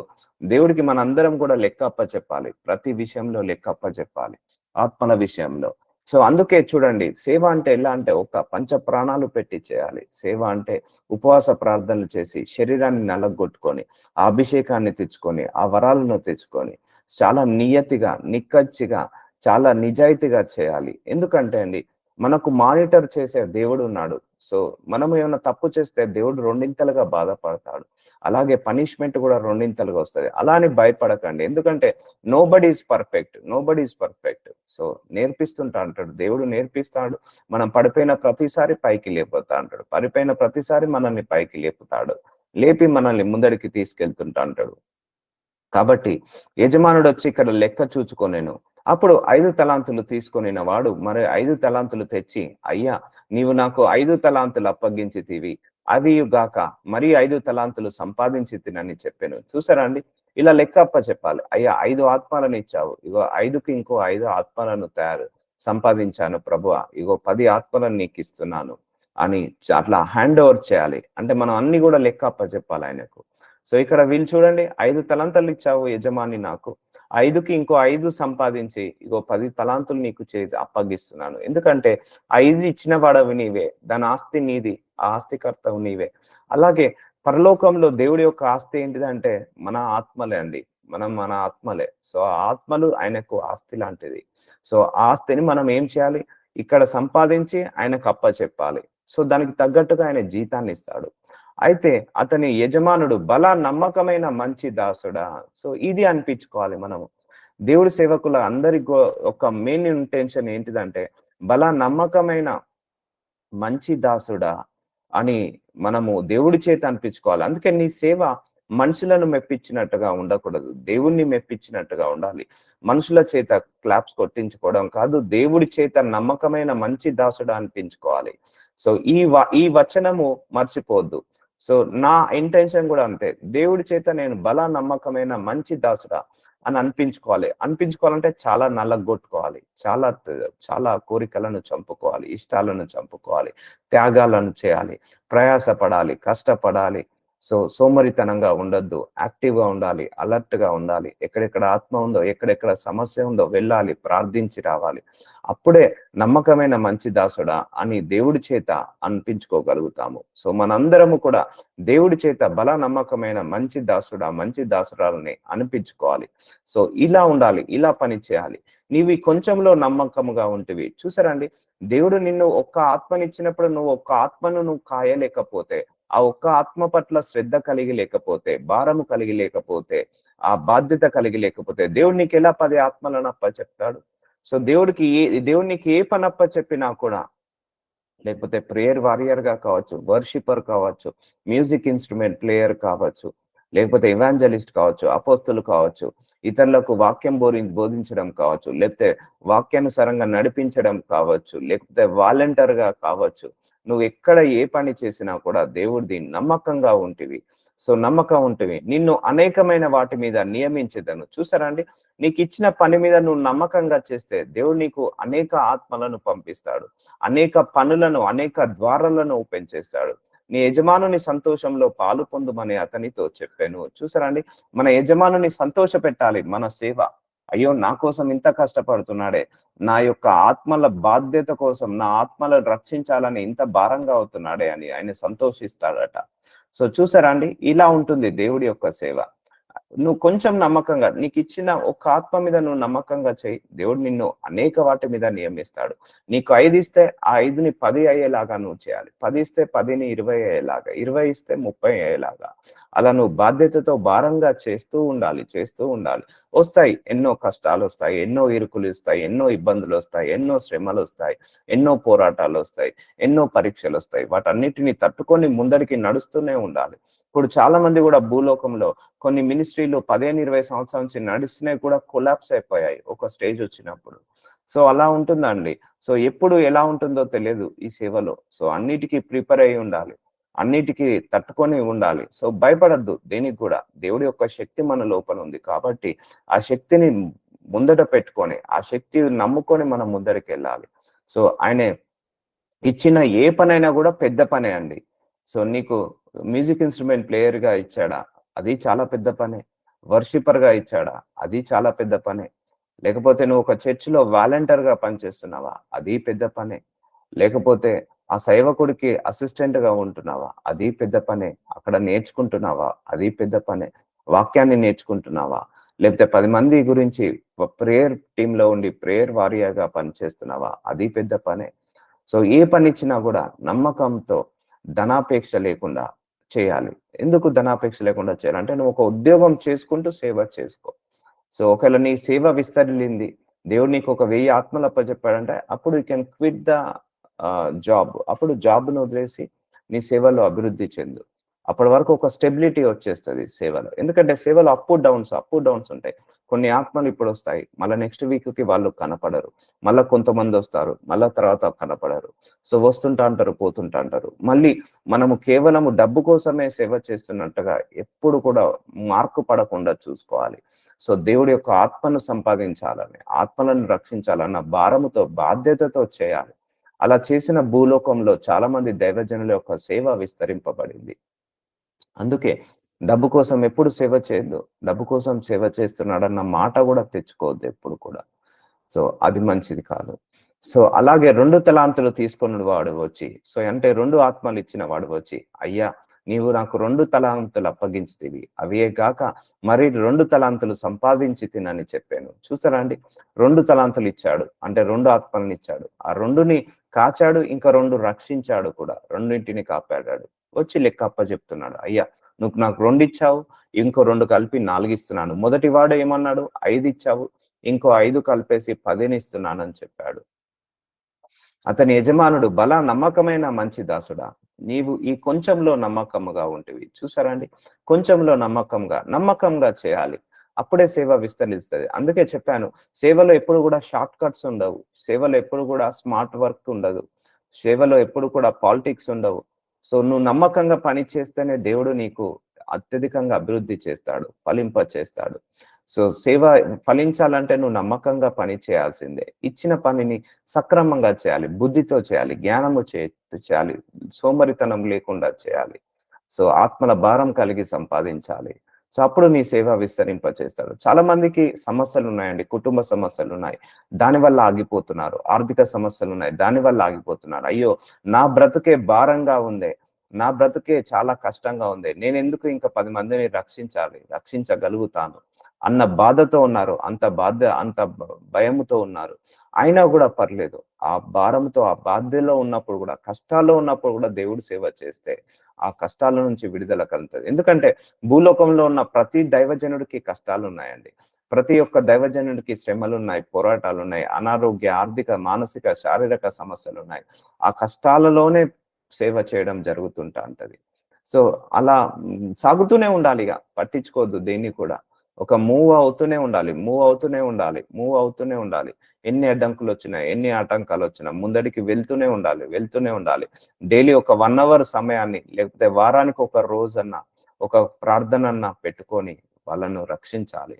దేవుడికి మనందరం కూడా లెక్క చెప్పాలి, ప్రతి విషయంలో లెక్క చెప్పాలి, ఆత్మల విషయంలో. సో అందుకే చూడండి, సేవ అంటే ఎలా అంటే ఒక పంచ ప్రాణాలు పెట్టి చేయాలి. సేవ అంటే ఉపవాస ప్రార్థనలు చేసి శరీరాన్ని నలగొట్టుకొని ఆ అభిషేకాన్ని తెచ్చుకొని ఆ వరాలను తెచ్చుకొని చాలా నియతిగా, నిక్కచ్చిగా, చాలా నిజాయితీగా చేయాలి. ఎందుకంటే అండి, మనకు మానిటర్ చేసే దేవుడు ఉన్నాడు. సో మనం ఏమైనా తప్పు చేస్తే దేవుడు 2 బాధపడతాడు. అలాగే పనిష్మెంట్ కూడా 2 వస్తుంది. అలా అని భయపడకండి, ఎందుకంటే నోబడీ ఈజ్ పర్ఫెక్ట్. సో నేర్పిస్తుంటా అంటాడు దేవుడు, నేర్పిస్తాడు. మనం పడిపోయిన ప్రతిసారి పైకి లేపుతా అంటాడు, పడిపోయిన ప్రతిసారి మనల్ని పైకి లేపుతాడు, లేపి మనల్ని ముందడికి తీసుకెళ్తుంటా అంటాడు. కాబట్టి యజమానుడు వచ్చి ఇక్కడ లెక్క చూచుకొనేను. అప్పుడు 5 తలాంతులు తీసుకొనిన వాడు మరి 5 తలాంతులు తెచ్చి, అయ్యా నీవు నాకు 5 తలాంతులు అప్పగించితివి, అవియుగాక మరి 5 తలాంతులు సంపాదించితినని చెప్పెను. చూసారా అండి? ఇలా లెక్క అప్పచెప్పాలి. అయ్యా 5 ఆత్మలను ఇచ్చావు, ఇగో 5కి ఇంకో 5 ఆత్మలను సంపాదించాను ప్రభువా, ఇగో 10 ఆత్మలను నీకిస్తున్నాను అని అట్లా హ్యాండ్ ఓవర్ చేయాలి. అంటే మనం అన్ని కూడా లెక్క అప్పచెప్పాలి ఆయనకు. సో ఇక్కడ వీళ్ళు చూడండి, 5 తలాంతులు ఇచ్చావు యజమాని నాకు, 5కి ఇంకో 5 సంపాదించి ఇగో 10 తలాంతులు నీకు అప్పగిస్తున్నాను. ఎందుకంటే 5 ఇచ్చిన వాడవి నీవే, దాని ఆస్తి నీది, ఆ ఆస్తికర్తవు నీవే. అలాగే పరలోకంలో దేవుడి యొక్క ఆస్తి ఏంటిదంటే మన ఆత్మలే అండి. మన ఆత్మలే. సో ఆ ఆత్మలు ఆయనకు ఆస్తి లాంటిది. సో ఆ ఆస్తిని మనం ఏం చేయాలి? ఇక్కడ సంపాదించి ఆయనకు అప్పచెప్పాలి. సో దానికి తగ్గట్టుగా ఆయన జీతాన్ని ఇస్తాడు. అయితే అతని యజమానుడు బల నమ్మకమైన మంచి దాసుడా. సో ఇది అనిపించుకోవాలి మనము. దేవుడి సేవకుల అందరికి ఒక మెయిన్ ఇంటెన్షన్ ఏంటిదంటే బల నమ్మకమైన మంచి దాసుడా అని మనము దేవుడి చేత అనిపించుకోవాలి. అందుకే నీ సేవ మనుషులను మెప్పించినట్టుగా ఉండకూడదు, దేవుణ్ణి మెప్పించినట్టుగా ఉండాలి. మనుషుల చేత క్లాప్స్ కొట్టించుకోవడం కాదు, దేవుడి చేత నమ్మకమైన మంచి దాసుడా అనిపించుకోవాలి. సో ఈ వచనము మర్చిపోవద్దు. సో నా ఇంటెన్షన్ కూడా అంతే, దేవుడి చేత నేను బల నమ్మకమైన మంచి దాసుడా అని అనిపించుకోవాలంటే చాలా నల్లగొట్టుకోవాలి, చాలా కోరికలను చంపుకోవాలి, ఇష్టాలను చంపుకోవాలి, త్యాగాలను చేయాలి, ప్రయాసపడాలి, కష్టపడాలి. సో సోమరితనంగా ఉండొద్దు, యాక్టివ్గా ఉండాలి, అలర్ట్ గా ఉండాలి. ఎక్కడెక్కడ ఆత్మ ఉందో, ఎక్కడెక్కడ సమస్య ఉందో వెళ్ళాలి, ప్రార్థించి రావాలి. అప్పుడే నమ్మకమైన మంచి దాసుడా అని దేవుడి చేత అనిపించుకోగలుగుతాము. సో మనందరము కూడా దేవుడి చేత బల నమ్మకమైన మంచి దాసుడా మంచి దాసురాలని అనిపించుకోవాలి. సో ఇలా ఉండాలి, ఇలా పని చేయాలి. నీవి కొంచెంలో నమ్మకముగా ఉంటివి. చూసారండి, దేవుడు నిన్ను ఒక్క ఆత్మనిచ్చినప్పుడు నువ్వు ఒక్క ఆత్మను నువ్వు కాయలేకపోతే, ఆ ఒక్క ఆత్మ పట్ల శ్రద్ధ కలిగి లేకపోతే, భారము కలిగి లేకపోతే, ఆ బాధ్యత కలిగి లేకపోతే దేవుడు నీకు ఎలా 10 ఆత్మలను అప్పచెప్తాడు? సో దేవుడు నీకు ఏ పని అప్పచెప్పినా కూడా, లేకపోతే ప్రేయర్ వారియర్ గా కావచ్చు, వర్షిపర్ కావచ్చు, మ్యూజిక్ ఇన్స్ట్రుమెంట్ ప్లేయర్ కావచ్చు, లేకపోతే ఎవాంజలిస్ట్ కావచ్చు, అపోస్తులు కావచ్చు, ఇతరులకు వాక్యం బోధించడం కావచ్చు, లేకపోతే వాక్యానుసారంగా నడిపించడం కావచ్చు, లేకపోతే వాలంటీర్ గా కావచ్చు, నువ్వు ఎక్కడ ఏ పని చేసినా కూడా దేవుడిది నమ్మకంగా ఉంటివి. సో నమ్మకం ఉంటివి, నిన్ను అనేకమైన వాటి మీద నియమించేదను. చూసారా అండి, నీకు ఇచ్చిన పని మీద నువ్వు నమ్మకంగా చేస్తే దేవుడు నీకు అనేక ఆత్మలను పంపిస్తాడు, అనేక పనులను, అనేక ద్వారాలను ఓపెన్ చేస్తాడు. నీ యజమానుని సంతోషంలో పాలు పొందుమని అతనితో చెప్పాను. చూసారా అండి, మన యజమానుని సంతోష పెట్టాలి మన సేవ. అయ్యో నా కోసం ఇంత కష్టపడుతున్నాడే, నా యొక్క ఆత్మల బాధ్యత కోసం, నా ఆత్మలను రక్షించాలని ఇంత భారంగా అవుతున్నాడే అని ఆయన సంతోషిస్తాడట. సో చూసారా అండి, ఇలా ఉంటుంది దేవుడి యొక్క సేవ. నువ్వు కొంచెం నమ్మకంగా, నీకు ఇచ్చిన ఒక ఆత్మ మీద నువ్వు నమ్మకంగా చేయి, దేవుడు నిన్ను అనేక వాటి మీద నియమిస్తాడు. నీకు 5 ఇస్తే ఆ 5ని 10 అయ్యేలాగా నువ్వు చేయాలి, 10 ఇస్తే 10ని 20 అయ్యేలాగా, 20 ఇస్తే 30 అయ్యేలాగా. అలా నువ్వు బాధ్యతతో భారంగా చేస్తూ ఉండాలి. వస్తాయి ఎన్నో కష్టాలు వస్తాయి, ఎన్నో ఇరుకులు వస్తాయి, ఎన్నో ఇబ్బందులు వస్తాయి, ఎన్నో శ్రమలు వస్తాయి, ఎన్నో పోరాటాలు వస్తాయి, ఎన్నో పరీక్షలు వస్తాయి. వాటన్నిటిని తట్టుకొని ముందరికి నడుస్తూనే ఉండాలి. ఇప్పుడు చాలా మంది కూడా భూలోకంలో కొన్ని మినిస్ట్రీలు 15-20 సంవత్సరాల నుంచి నడిచినాయి కూడా కొలాప్స్ అయిపోయాయి ఒక స్టేజ్ వచ్చినప్పుడు. సో అలా ఉంటుందండి. సో ఎప్పుడు ఎలా ఉంటుందో తెలియదు ఈ సేవలో. సో అన్నిటికీ ప్రిపేర్ అయి ఉండాలి, అన్నిటికీ తట్టుకొని ఉండాలి. సో భయపడద్దు దేనికి కూడా, దేవుడి యొక్క శక్తి మన లోపల ఉంది కాబట్టి ఆ శక్తిని ముందట పెట్టుకొని, ఆ శక్తి నమ్ముకొని మనం ముందరికి వెళ్ళాలి. సో ఆయన ఇచ్చిన ఏ పనైనా కూడా పెద్ద పనే అండి. సో నీకు మ్యూజిక్ ఇన్స్ట్రుమెంట్ ప్లేయర్ గా ఇచ్చాడా, అది చాలా పెద్ద పనే. వర్షిపర్ గా ఇచ్చాడా, అది చాలా పెద్ద పనే. లేకపోతే నువ్వు ఒక చర్చిలో వాలంటీర్ గా పనిచేస్తున్నావా, అది పెద్ద పనే. లేకపోతే ఆ సేవకుడికి అసిస్టెంట్ గా ఉంటున్నావా, అది పెద్ద పనే. అక్కడ నేర్చుకుంటున్నావా, అది పెద్ద పనే. వాక్యాన్ని నేర్చుకుంటున్నావా, లేకపోతే 10 మంది గురించి ప్రేయర్ టీమ్ లో ఉండి ప్రేయర్ వారియర్ గా పనిచేస్తున్నావా, అది పెద్ద పనే. సో ఏ పని ఇచ్చినా కూడా నమ్మకంతో, ధనాపేక్ష లేకుండా చేయాలి. ఎందుకు ధనాపేక్ష లేకుండా చేయాలంటే, నువ్వు ఒక ఉద్యోగం చేసుకుంటూ సేవ చేసుకో. సో ఒకవేళ నీ సేవ విస్తరిల్లింది, దేవుడు నీకు ఒక 1000 ఆత్మలు అప్పచెప్పాడంటే అప్పుడు you can quit the job. అప్పుడు జాబ్ను వదిలేసి నీ సేవలో అభివృద్ధి చెందు. అప్పటి వరకు ఒక స్టెబిలిటీ వచ్చేస్తది సేవలో. ఎందుకంటే సేవలో అప్ డౌన్స్ ఉంటాయి. కొన్ని ఆత్మలు ఇప్పుడొస్తాయి. మళ్ళా నెక్స్ట్ వీక్‌కి వాళ్ళు కనపడరు. మళ్ళా కొంతమందొస్తారు. మళ్ళా తర్వాత కనపడరు. సో, వస్తుంటా అంటారు, పోతుంటా అంటారు. మళ్ళీ మనము కేవలము డబ్బు కోసమే సేవ చేస్తున్నట్టుగా ఎప్పుడు కూడా మార్పు పడకుండా చూసుకోవాలి. సో, దేవుడి యొక్క ఆత్మను సంపాదించాలని, ఆత్మలను రక్షించాలన్న భారముతో, బాధ్యతతో చేయాలి. అలా చేసిన భూలోకంలో చాలా మంది దైవజనుల యొక్క సేవ విస్తరింపబడింది. అందుకే డబ్బు కోసం ఎప్పుడు సేవ చేయొద్దు. డబ్బు కోసం సేవ చేస్తున్నాడన్న మాట గూడా తెచ్చుకోవద్దు ఎప్పుడు కూడా. సో, అది మంచిది కాదు. సో, అలాగే 2 తలాంతులు తీసుకున్న వాడు వచ్చి, సో, అంటే 2 ఆత్మలు ఇచ్చిన వాడు వచ్చి, అయ్యా! నీవు నాకు 2 తలాంతులు అప్పగించితివి. అవియే గాక మరి 2 తలాంతులు సంపాదించి తినని చెప్పాను. చూసారా అండి? 2 తలాంతులు ఇచ్చాడు. అంటే 2 ఆత్మలనిచ్చాడు. ఆ 2ని కాచాడు. ఇంకా 2 రక్షించాడు కూడా. రెండింటిని కాపాడాడు. వచ్చి లెక్క అప్పజెప్తున్నాడు. అయ్యా! నువ్వు నాకు 2 ఇచ్చావు. ఇంకో 2 కలిపి 4 ఇస్తున్నాను. మొదటి వాడు ఏమన్నాడు? 5 ఇచ్చావు. ఇంకో 5 కలిపేసి 10ని ఇస్తున్నానని చెప్పాడు. అతని యజమానుడు, బలా నమ్మకమైన మంచి దాసుడా, నీవు ఈ కొంచెంలో నమ్మకముగా ఉంటివి. చూసారా అండి? కొంచెంలో నమ్మకంగా చేయాలి. అప్పుడే సేవ విస్తరిస్తది. అందుకే చెప్పాను, సేవలో ఎప్పుడు కూడా షార్ట్ కట్స్ ఉండవు. సేవలో ఎప్పుడు కూడా స్మార్ట్ వర్క్ ఉండదు. సేవలో ఎప్పుడు కూడా పాలిటిక్స్ ఉండవు. సో, నువ్వు నమ్మకంగా పని చేస్తేనే దేవుడు నీకు అత్యధికంగా అభివృద్ధి చేస్తాడు, ఫలింప చేస్తాడు. సో, సేవ ఫలించాలంటే నువ్వు నమ్మకంగా పని చేయాల్సిందే. ఇచ్చిన పనిని సక్రమంగా చేయాలి, బుద్ధితో చేయాలి, జ్ఞానము చేయాలి, సోమరితనం లేకుండా చేయాలి. సో, ఆత్మల భారం కలిగి సంపాదించాలి. సో, అప్పుడు నీ సేవ విస్తరింప చేస్తాడు. చాలా మందికి సమస్యలున్నాయండి. కుటుంబ సమస్యలున్నాయి. దానివల్ల ఆగిపోతున్నారు. ఆర్థిక సమస్యలున్నాయి. దానివల్ల ఆగిపోతున్నారు. అయ్యో! నా బ్రతుకే భారంగా ఉందే. నా బ్రతుకే చాలా కష్టంగా ఉంది. నేనెందుకు ఇంకా 10 మందిని రక్షించగలుగుతాను అన్న బాధతో ఉన్నారు. అంత భయముతో ఉన్నారు. అయినా గూడా పర్లేదు. ఆ భారంతో, ఆ బాధలో ఉన్నప్పుడు గూడా, కష్టాల్లో ఉన్నప్పుడు గూడా దేవుడు సేవ చేస్తే, ఆ కష్టాల నుంచి విడుదల కలుగుతది. ఎందుకంటే భూలోకంలో ఉన్న ప్రతి దైవజనుడికి కష్టాలున్నాయండి. ప్రతి ఒక్క దైవజనుడికి శ్రమలున్నాయి, పోరాటాలున్నాయి, అనారోగ్య, ఆర్థిక, మానసిక, శారీరక సమస్యలున్నాయి. ఆ కష్టాలలోనే సేవ చేయడం జరుగుతుంటా ఉంటది. సో, అలా సాగుతూనే ఉండాలిగ. పట్టించుకోవద్దు దేన్ని కూడా. ఒక మూవ్ అవుతూనే ఉండాలి. ఎన్ని అడ్డంకులొచ్చినా, ఎన్ని ఆటంకాలొచ్చినా ముందడికి వెళ్తూనే ఉండాలి. డైలీ ఒక 1 అవర్ సమయాన్ని, లేకపోతే వారానికి ఒక రోజన్నా, ఒక ప్రార్థనన్నా పెట్టుకొని వాళ్ళను రక్షించాలి.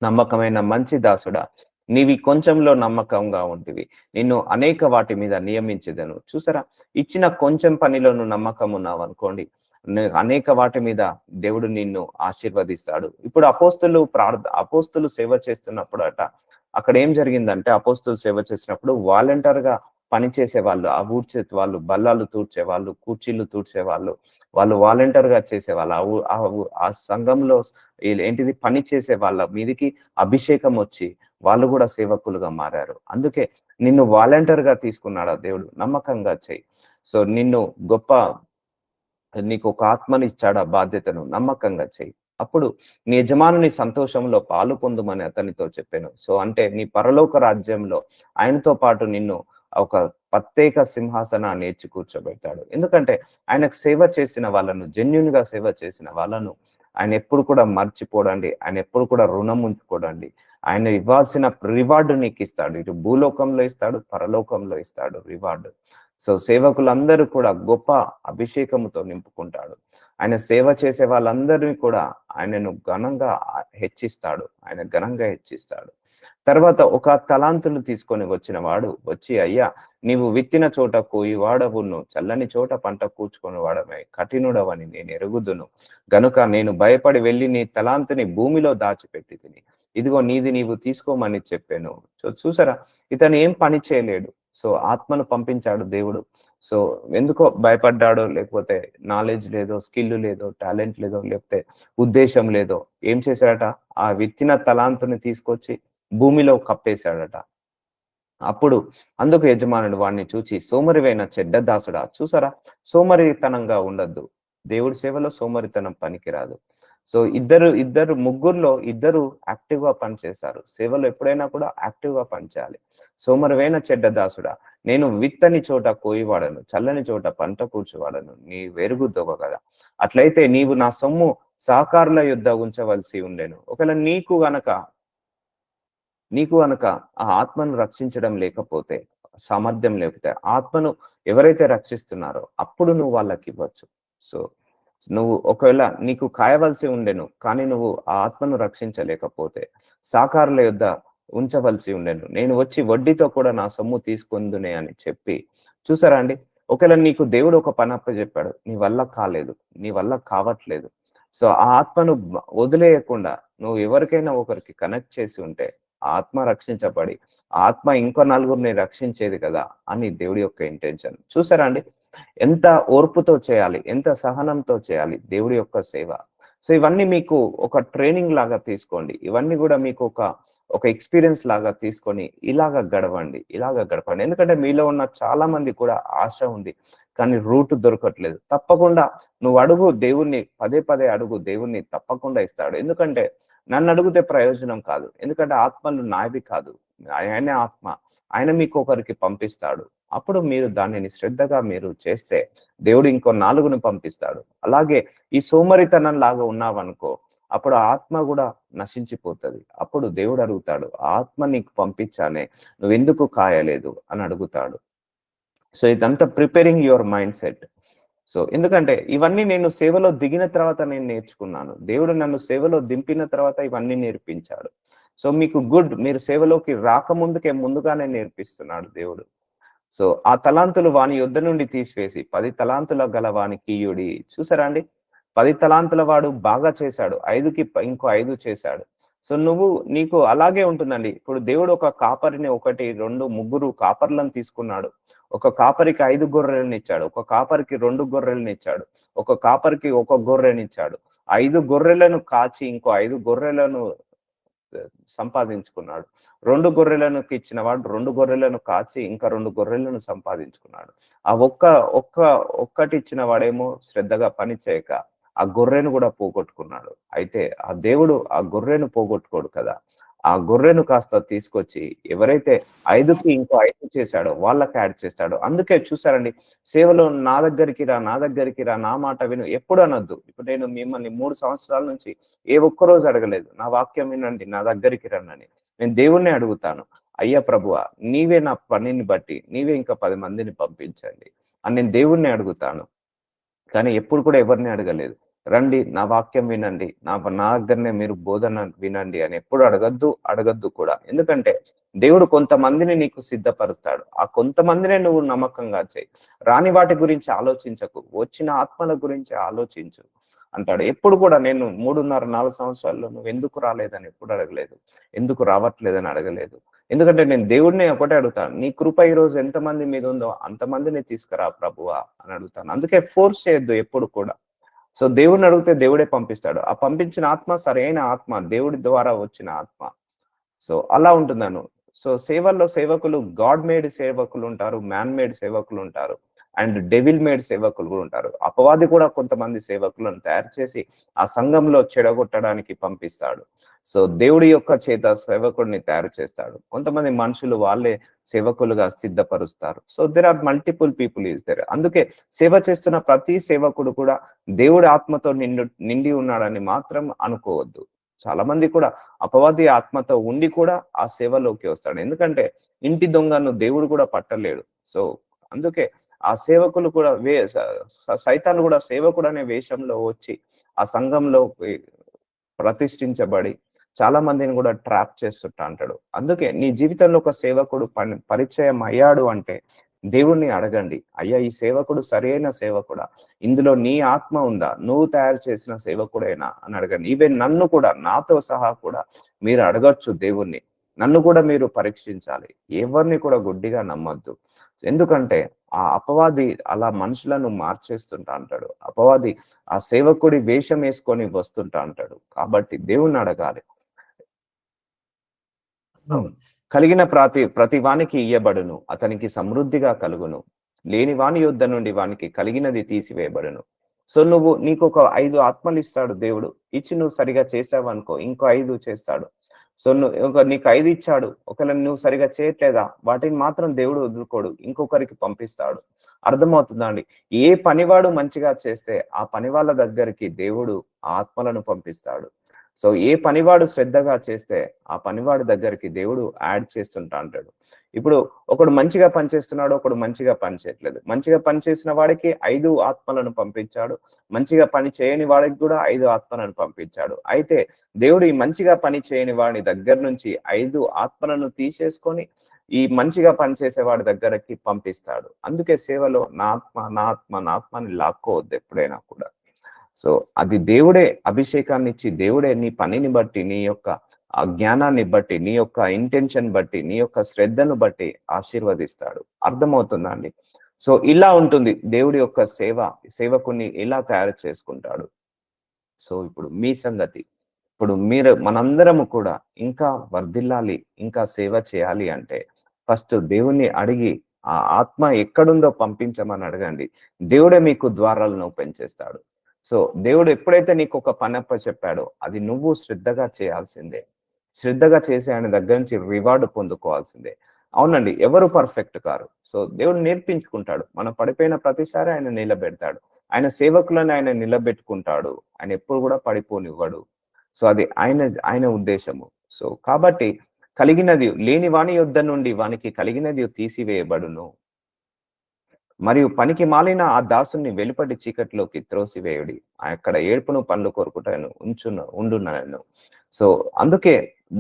నమ్మకమైన మంచి దాసుడా, నీవి కొంచెంలో నమ్మకంగా ఉంటివి. నిన్ను అనేక వాటి మీద నియమించెదను. చూసారా? ఇచ్చిన కొంచెం పనిలో నువ్వు నమ్మకం ఉన్నావనుకోండి, అనేక వాటి మీద దేవుడు నిన్ను ఆశీర్వదిస్తాడు. ఇప్పుడు అపోస్తులు సేవ చేస్తున్నప్పుడట, అక్కడ ఏం జరిగిందంటే, అపోస్తులు సేవ చేసినప్పుడు వాలంటీర్‌గా పని చేసేవాళ్ళు. ఆ వాళ్ళు బల్లాలు తూడ్చేవాళ్ళు, కుర్చీలు తూడ్చేవాళ్ళు. వాళ్ళు వాలంటీర్‌గా చేసేవాళ్ళు. ఆ సంఘంలో ఏంటిది పని చేసే వాళ్ళ మీదికి అభిషేకం వచ్చి వాళ్ళు కూడా సేవకులుగా మారారు. అందుకే నిన్ను వాలంటీర్‌గా తీసుకున్నాడు ఆ దేవుడు. నమ్మకంగా చెయ్యి. సో, నీకు ఒక ఆత్మనిచ్చాడు ఆ బాధ్యతను. నమ్మకంగా చెయ్యి. అప్పుడు నీ యజమానుని సంతోషంలో పాలు పొందుమని అతనితో చెప్పాను. సో, అంటే నీ పరలోక రాజ్యంలో ఆయనతో పాటు నిన్ను ఒక ప్రత్యేక సింహాసనాన్ని ఎచ్చి కూర్చోబెట్టాడు. ఎందుకంటే ఆయనకు సేవ చేసిన వాళ్ళను, జెన్యూన్‌గా సేవ చేసిన వాళ్ళను ఆయన ఎప్పుడు కూడా మర్చిపోడండి. ఆయన ఎప్పుడు కూడా రుణం ఉంచుకోడండి. ఆయన ఇవ్వాల్సిన రివార్డ్ నీకిస్తాడు. ఇటు భూలోకంలో ఇస్తాడు, పరలోకంలో ఇస్తాడు రివార్డ్. సో, సేవకులందరూ కూడా గొప్ప అభిషేకముతో నింపుకుంటాడు. ఆయన సేవ చేసే వాళ్ళందరినీ కూడా ఆయనను ఘనంగా హెచ్చిస్తాడు. తర్వాత ఒక తలాంతులు తీసుకొని వచ్చిన వాడు వచ్చి, అయ్యా! నీవు విత్తిన చోట కోయువాడవును, చల్లని చోట పంట కూర్చుకొని వాడవై కఠినుడవని నేను ఎరుగుదును. గనుక నేను భయపడి వెళ్లి నీ తలాంతుని భూమిలో దాచిపెట్టితిని. ఇదిగో నీది నీవు తీసుకోమని చెప్పాను. సో, చూసారా? ఇతను ఏం పని చేయలేడు. సో, ఆత్మను పంపించాడు దేవుడు. సో, ఎందుకో భయపడ్డాడో, లేకపోతే నాలెడ్జ్ లేదో, స్కిల్ లేదో, టాలెంట్ లేదో, లేకపోతే ఉద్దేశం లేదో ఏం చేశాడట? ఆ విత్తిన తలాంతుని తీసుకొచ్చి భూమిలో కప్పేశాడట. అప్పుడు అందుకు యజమానుడు వాడిని చూచి, సోమరివైన చెడ్డ దాసుడా. చూసారా? సోమరితనంగా ఉండొద్దు. దేవుడి సేవలో సోమరితనం పనికిరాదు. సో ఇద్దరు ముగ్గురులో ఇద్దరు యాక్టివ్ గా పనిచేశారు. సేవలో ఎప్పుడైనా కూడా యాక్టివ్ గా పనిచేయాలి. సోమరివైన చెడ్డ దాసుడా, నేను విత్తని చోట కోయివాడను, చల్లని చోట పంట కూర్చువాడను, నీ వెరుగుదొక కదా. అట్లయితే నీవు నా సొమ్ము సహకారుల యుద్ధ ఉంచవలసి ఉండెను. ఒకవేళ నీకు గనక ఆ ఆత్మను రక్షించడం లేకపోతే, సామర్థ్యం లేకపోతే, ఆత్మను ఎవరైతే రక్షిస్తున్నారో అప్పుడు నువ్వు వాళ్ళకి ఇవ్వచ్చు. సో నువ్వు ఒకవేళ నీకు కాయవలసి ఉండెను, కానీ నువ్వు ఆ ఆత్మను రక్షించలేకపోతే సాకారుల యొద్ద ఉంచవలసి ఉండెను. నేను వచ్చి వడ్డీతో కూడా నా సొమ్ము తీసుకుందునే అని చెప్పి, చూసారా అండి? ఒకవేళ నీకు దేవుడు ఒక పని అప్పచెప్పాడు, నీ వల్ల కాలేదు, నీ వల్ల కావట్లేదు. సో ఆ ఆత్మను వదిలేయకుండా నువ్వు ఎవరికైనా ఒకరికి కనెక్ట్ చేసి ఉంటే ఆత్మ రక్షించబడి ఆత్మ ఇంకో నలుగురిని రక్షించేది కదా అని దేవుడి యొక్క ఇంటెన్షన్. చూసారా అండి? ఎంత ఓర్పుతో చేయాలి, ఎంత సహనంతో చేయాలి దేవుడి యొక్క సేవ. సో ఇవన్నీ మీకు ఒక ట్రైనింగ్ లాగా తీసుకోండి. ఇవన్నీ కూడా మీకు ఒక ఎక్స్పీరియన్స్ లాగా తీసుకొని ఇలాగ గడపండి. ఎందుకంటే మీలో ఉన్న చాలా మంది కూడా ఆశ ఉంది, కానీ రూట్ దొరకట్లేదు. తప్పకుండా నువ్వు అడుగు దేవుణ్ణి, పదే పదే అడుగు దేవుణ్ణి, తప్పకుండా ఇస్తాడు. ఎందుకంటే నన్ను అడిగితే ప్రయోజనం కాదు, ఎందుకంటే ఆత్మలు నావి కాదు, ఆయనే ఆత్మ. ఆయన మీకు ఒకరికి పంపిస్తాడు. అప్పుడు మీరు దానిని శ్రద్ధగా మీరు చేస్తే దేవుడు ఇంకో 4ను పంపిస్తాడు. అలాగే ఈ సోమరితనం లాగా ఉన్నావనుకో, అప్పుడు ఆత్మ కూడా నశించిపోతుంది. అప్పుడు దేవుడు అడుగుతాడు, ఆత్మ నీకు పంపించానే, నువ్వెందుకు కాయలేదు అని అడుగుతాడు. సో ఇదంతా preparing your mind set. So ఎందుకంటే ఇవన్నీ నేను సేవలో దిగిన తర్వాత నేను నేర్చుకున్నాను. దేవుడు నన్ను సేవలో దింపిన తర్వాత ఇవన్నీ నేర్పించాడు. సో మీకు మీరు సేవలోకి ముందుగానే నేర్పిస్తున్నాడు దేవుడు. సో ఆ తలాంతులు వాని యొద్ద నుండి తీసివేసి 10 తలాంతుల గల వానికి ఇయ్యుడి. చూసారా అండి? 10 తలాంతుల వాడు బాగా చేశాడు, 5కి ఇంకో 5 చేశాడు. సో నీకు అలాగే ఉంటుందండి. ఇప్పుడు దేవుడు ఒక కాపరిని 1, 2, 3 కాపర్లను తీసుకున్నాడు. ఒక కాపరికి 5 గొర్రెలను ఇచ్చాడు, ఒక కాపరికి 2 గొర్రెలను ఇచ్చాడు, ఒక కాపరికి 1 గొర్రెని ఇచ్చాడు. 5 గొర్రెలను కాచి ఇంకో 5 గొర్రెలను సంపాదించుకున్నాడు. 2 గొర్రెలను ఇచ్చిన వాడు 2 గొర్రెలను కాచి ఇంకా 2 గొర్రెలను సంపాదించుకున్నాడు. ఆ ఒక్కటి ఇచ్చిన వాడేమో శ్రద్ధగా పని చేయక ఆ గొర్రెను కూడా పోగొట్టుకున్నాడు. అయితే ఆ దేవుడు ఆ గొర్రెను పోగొట్టుకోడు కదా. ఆ గొర్రెను కాస్త తీసుకొచ్చి ఎవరైతే 5కి ఇంకో 5 చేశాడో వాళ్ళకి యాడ్ చేస్తాడు. అందుకే చూసారండి, సేవలో నా దగ్గరికి రా, నా మాట విను ఎప్పుడు అనొద్దు. ఇప్పుడు నేను మిమ్మల్ని 3 సంవత్సరాల నుంచి ఏ ఒక్కరోజు అడగలేదు, నా వాక్యం వినండి, నా దగ్గరికి రండి. నేను దేవుణ్ణి అడుగుతాను, అయ్యా ప్రభువా, నీవే నా పనిని బట్టి నీవే ఇంకా 10 మందిని పంపించండి అని నేను దేవుణ్ణి అడుగుతాను. కానీ ఎప్పుడు కూడా ఎవరిని అడగలేదు, రండి నా వాక్యం వినండి, నా దగ్గరనే మీరు బోధన వినండి అని ఎప్పుడు అడగద్దు కూడా. ఎందుకంటే దేవుడు కొంతమందిని నీకు సిద్ధపరుస్తాడు. ఆ కొంతమందినే నువ్వు నమ్మకంగా చేయి. రాని వాటి గురించి ఆలోచించకు, వచ్చిన ఆత్మల గురించి ఆలోచించు అంటాడు. ఎప్పుడు కూడా నేను 3.5, 4 సంవత్సరాల్లో నువ్వు ఎందుకు రాలేదని ఎప్పుడు అడగలేదు, ఎందుకు రావట్లేదని అడగలేదు. ఎందుకంటే నేను దేవుడిని ఒకటే అడుగుతాను, నీ కృప ఈ రోజు ఎంతమంది మీద ఉందో అంతమందిని తీసుకురా ప్రభువా అని అడుగుతాను. అందుకే ఫోర్స్ చేయొద్దు ఎప్పుడు కూడా. సో దేవుడిని అడిగితే దేవుడే పంపిస్తాడు. ఆ పంపించిన ఆత్మ సరైన ఆత్మ, దేవుడి ద్వారా వచ్చిన ఆత్మ. సో అలా ఉంటున్నాను. సో సేవల్లో సేవకులు గాడ్ మేడ్ సేవకులు ఉంటారు, మ్యాన్ మేడ్ సేవకులు ఉంటారు, అండ్ డెవిల్ మేడ్ సేవకులు కూడా ఉంటారు. అపవాది కూడా కొంతమంది సేవకులను తయారు చేసి ఆ సంఘంలో చెడగొట్టడానికి పంపిస్తాడు. సో దేవుడి యొక్క చేత సేవకుడిని తయారు చేస్తాడు. కొంతమంది మనుషులు వాళ్ళే సేవకులుగా సిద్ధపరుస్తారు. So there are multiple people is there. అందుకే సేవ చేస్తున్న ప్రతి సేవకుడు కూడా దేవుడి ఆత్మతో నిండి ఉన్నాడని మాత్రం అనుకోవద్దు. చాలా మంది కూడా అపవాది ఆత్మతో ఉండి కూడా ఆ సేవలోకి వస్తాడు. ఎందుకంటే ఇంటి దొంగను దేవుడు కూడా పట్టలేడు. సో అందుకే ఆ సేవకులు కూడా సైతాను కూడా సేవకుడు అనే వేషంలో వచ్చి ఆ సంఘంలో ప్రతిష్ఠించబడి చాలా మందిని కూడా ట్రాప్ చేస్తుంటా అంటాడు. అందుకే నీ జీవితంలో ఒక సేవకుడు పరిచయం అయ్యాడు అంటే దేవుణ్ణి అడగండి, అయ్యా ఈ సేవకుడు సరైన సేవకుడా, ఇందులో నీ ఆత్మ ఉందా, నువ్వు తయారు చేసిన సేవకుడేనా అని అడగండి. ఈవెన్ నన్ను కూడా, నాతో సహా కూడా మీరు అడగచ్చు దేవుణ్ణి. నన్ను కూడా మీరు పరీక్షించాలి. ఎవరిని కూడా గుడ్డిగా నమ్మద్దు. ఎందుకంటే ఆ అపవాది అలా మనుషులను మార్చేస్తుంటా అంటాడు. అపవాది ఆ సేవకుడి వేషం వేసుకొని వస్తుంటా అంటాడు. కాబట్టి దేవుణ్ణి అడగాలి. కలిగిన ప్రతి వానికి ఇయ్యబడును, అతనికి సమృద్ధిగా కలుగును. లేని వాని యొద్ద నుండి వానికి కలిగినది తీసివేయబడును. సో నీకు ఒక 5 ఆత్మలు ఇస్తాడు దేవుడు. ఇచ్చి నువ్వు సరిగా చేసావనుకో ఇంకో 5 చేస్తాడు. సో నీకు 5 ఇచ్చాడు. ఒకవేళ నువ్వు సరిగా చేయట్లేదా వాటిని మాత్రం దేవుడు వదులుకోడు. ఇంకొకరికి పంపిస్తాడు. అర్థమవుతుందా అండి? ఏ పనివాడు మంచిగా చేస్తే ఆ పని వాళ్ళ దగ్గరికి దేవుడు ఆత్మలను పంపిస్తాడు. సో ఏ పనివాడు శ్రద్ధగా చేస్తే ఆ పనివాడి దగ్గరికి దేవుడు యాడ్ చేస్తుంటా అంటాడు. ఇప్పుడు ఒకడు మంచిగా పనిచేస్తున్నాడు, ఒకడు మంచిగా పని చేయట్లేదు. మంచిగా పని చేసిన వాడికి 5 ఆత్మలను పంపించాడు. మంచిగా పని చేయని వాడికి కూడా 5 ఆత్మలను పంపించాడు. అయితే దేవుడు ఈ మంచిగా పని చేయని వాడి దగ్గర నుంచి 5 ఆత్మలను తీసేసుకొని ఈ మంచిగా పనిచేసే వాడి దగ్గరకి పంపిస్తాడు. అందుకే సేవలో నా ఆత్మ నా ఆత్మ నా ఆత్మని లాక్కోవద్దు ఎప్పుడైనా కూడా. సో అది దేవుడే అభిషేకాన్ని ఇచ్చి దేవుడే నీ పనిని బట్టి నీ యొక్క ఆ జ్ఞానాన్ని బట్టి నీ యొక్క ఇంటెన్షన్ బట్టి నీ యొక్క శ్రద్ధను బట్టి ఆశీర్వదిస్తాడు. అర్థమవుతుందా అండి? సో ఇలా ఉంటుంది దేవుడి యొక్క సేవకుని ఇలా తయారు చేసుకుంటాడు. సో ఇప్పుడు మీ సంగతి, ఇప్పుడు మనందరము కూడా ఇంకా వర్ధిల్లాలి, ఇంకా సేవ చేయాలి అంటే ఫస్ట్ దేవుణ్ణి అడిగి ఆ ఆత్మ ఎక్కడుందో పంపించమని అడగండి. దేవుడే మీకు ద్వారాలను ఓపెన్ చేస్తాడు. సో దేవుడు ఎప్పుడైతే నీకు ఒక పని చెప్పాడో అది నువ్వు శ్రద్ధగా చేయాల్సిందే. శ్రద్ధగా చేసి ఆయన దగ్గర నుంచి రివార్డు పొందుకోవాల్సిందే. అవునండి, ఎవరు పర్ఫెక్ట్ కారు. సో దేవుడు నేర్పించుకుంటాడు. మనం పడిపోయిన ప్రతిసారి ఆయన నిలబెడతాడు. ఆయన సేవకులను ఆయన నిలబెట్టుకుంటాడు. ఆయన ఎప్పుడు కూడా పడిపోనివ్వడు. సో అది ఆయన ఉద్దేశము. సో కాబట్టి కలిగినది లేని వాని యొద్ద నుండి వానికి కలిగినది తీసివేయబడును. మరియు పనికి మాలిన ఆ దాసుని వెలుపటి చీకటిలోకి త్రోసివేయుడి. అక్కడ ఏడుపును పండ్లు కోరుకుంటాను ఉండున్నాను. సో అందుకే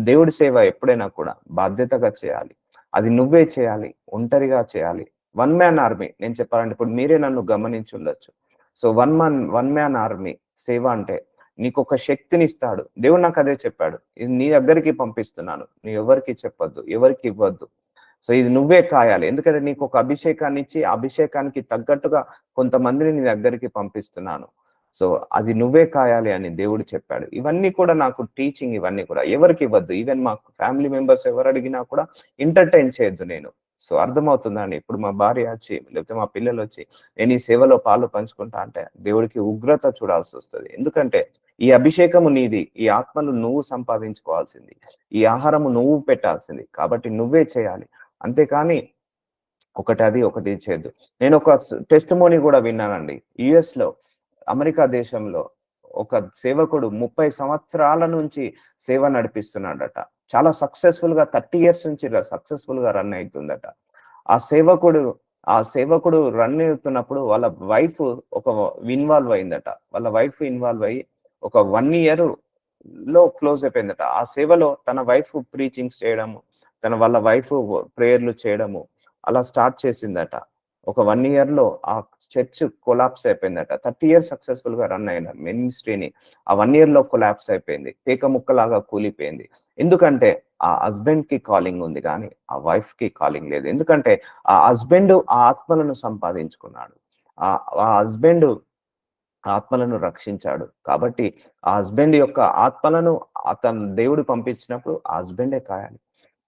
దేవుడి సేవ ఎప్పుడైనా కూడా బాధ్యతగా చేయాలి. అది నువ్వే చేయాలి, ఒంటరిగా చేయాలి. వన్ మ్యాన్ ఆర్మీ నేను చెప్పాలంటే ఇప్పుడు మీరే నన్ను గమనించి ఉండొచ్చు. సో వన్ మ్యాన్ ఆర్మీ సేవ అంటే నీకు ఒక శక్తిని ఇస్తాడు. దేవుడు నాకు అదే చెప్పాడు. ఇది నీ దగ్గరికి పంపిస్తున్నాను, నీ ఎవరికి చెప్పొద్దు, ఎవరికి ఇవ్వద్దు. సో ఇది నువ్వే కాయాలి. ఎందుకంటే నీకు ఒక అభిషేకాన్ని ఇచ్చి అభిషేకానికి తగ్గట్టుగా కొంతమందిని నీ దగ్గరికి పంపిస్తున్నాను. సో అది నువ్వే కాయాలి అని దేవుడు చెప్పాడు. ఇవన్నీ కూడా నాకు టీచింగ్. ఇవన్నీ కూడా ఎవరికి ఇవ్వద్దు. ఈవెన్ మా ఫ్యామిలీ మెంబర్స్ ఎవరు అడిగినా కూడా ఎంటర్టైన్ చేయొద్దు నేను. సో అర్థమవుతుందండి. ఇప్పుడు మా భార్య వచ్చి లేకపోతే మా పిల్లలు వచ్చి నేను ఈ సేవలో పాలు పంచుకుంటా అంటే దేవుడికి ఉగ్రత చూడాల్సి వస్తుంది. ఎందుకంటే ఈ అభిషేకము నీది, ఈ ఆత్మలు నువ్వు సంపాదించుకోవాల్సింది, ఈ ఆహారము నువ్వు పెట్టాల్సింది. కాబట్టి నువ్వే చేయాలి. అంతేకాని ఒకటి చేయొద్దు. నేను ఒక టెస్టిమోనీ కూడా విన్నానండి. యుఎస్ లో, అమెరికా దేశంలో ఒక సేవకుడు 30 సంవత్సరాల నుంచి సేవ నడిపిస్తున్నాడట. చాలా సక్సెస్ఫుల్ గా 30 ఇయర్స్ నుంచి సక్సెస్ఫుల్ గా రన్ అవుతుందట. ఆ సేవకుడు రన్ అవుతున్నప్పుడు వాళ్ళ వైఫ్ ఇన్వాల్వ్ అయిందట. వాళ్ళ వైఫ్ ఇన్వాల్వ్ అయ్యి ఒక 1 ఇయర్ లో క్లోజ్ అయిపోయిందట. ఆ సేవలో తన వైఫ్ ప్రీచింగ్స్ చేయడము, వాళ్ళ వైఫ్ ప్రేయర్లు చేయడము అలా స్టార్ట్ చేసిందట. ఒక 1 ఇయర్ లో ఆ చర్చ్ కొలాప్స్ అయిపోయిందట. 30 ఇయర్స్ సక్సెస్ఫుల్ గా రన్ అయిన మినిస్ట్రీని ఆ 1 ఇయర్ లో కొలాప్స్ అయిపోయింది. పేక ముక్కలాగా కూలిపోయింది. ఎందుకంటే ఆ హస్బెండ్ కి కాలింగ్ ఉంది కానీ ఆ వైఫ్ కి కాలింగ్ లేదు. ఎందుకంటే ఆ హస్బెండ్ ఆ ఆత్మలను సంపాదించుకున్నాడు. ఆ హస్బెండ్ ఆత్మలను రక్షించాడు. కాబట్టి ఆ హస్బెండ్ యొక్క ఆత్మలను అతను దేవుడు పంపించినప్పుడు ఆ హస్బెండే కాయాలి.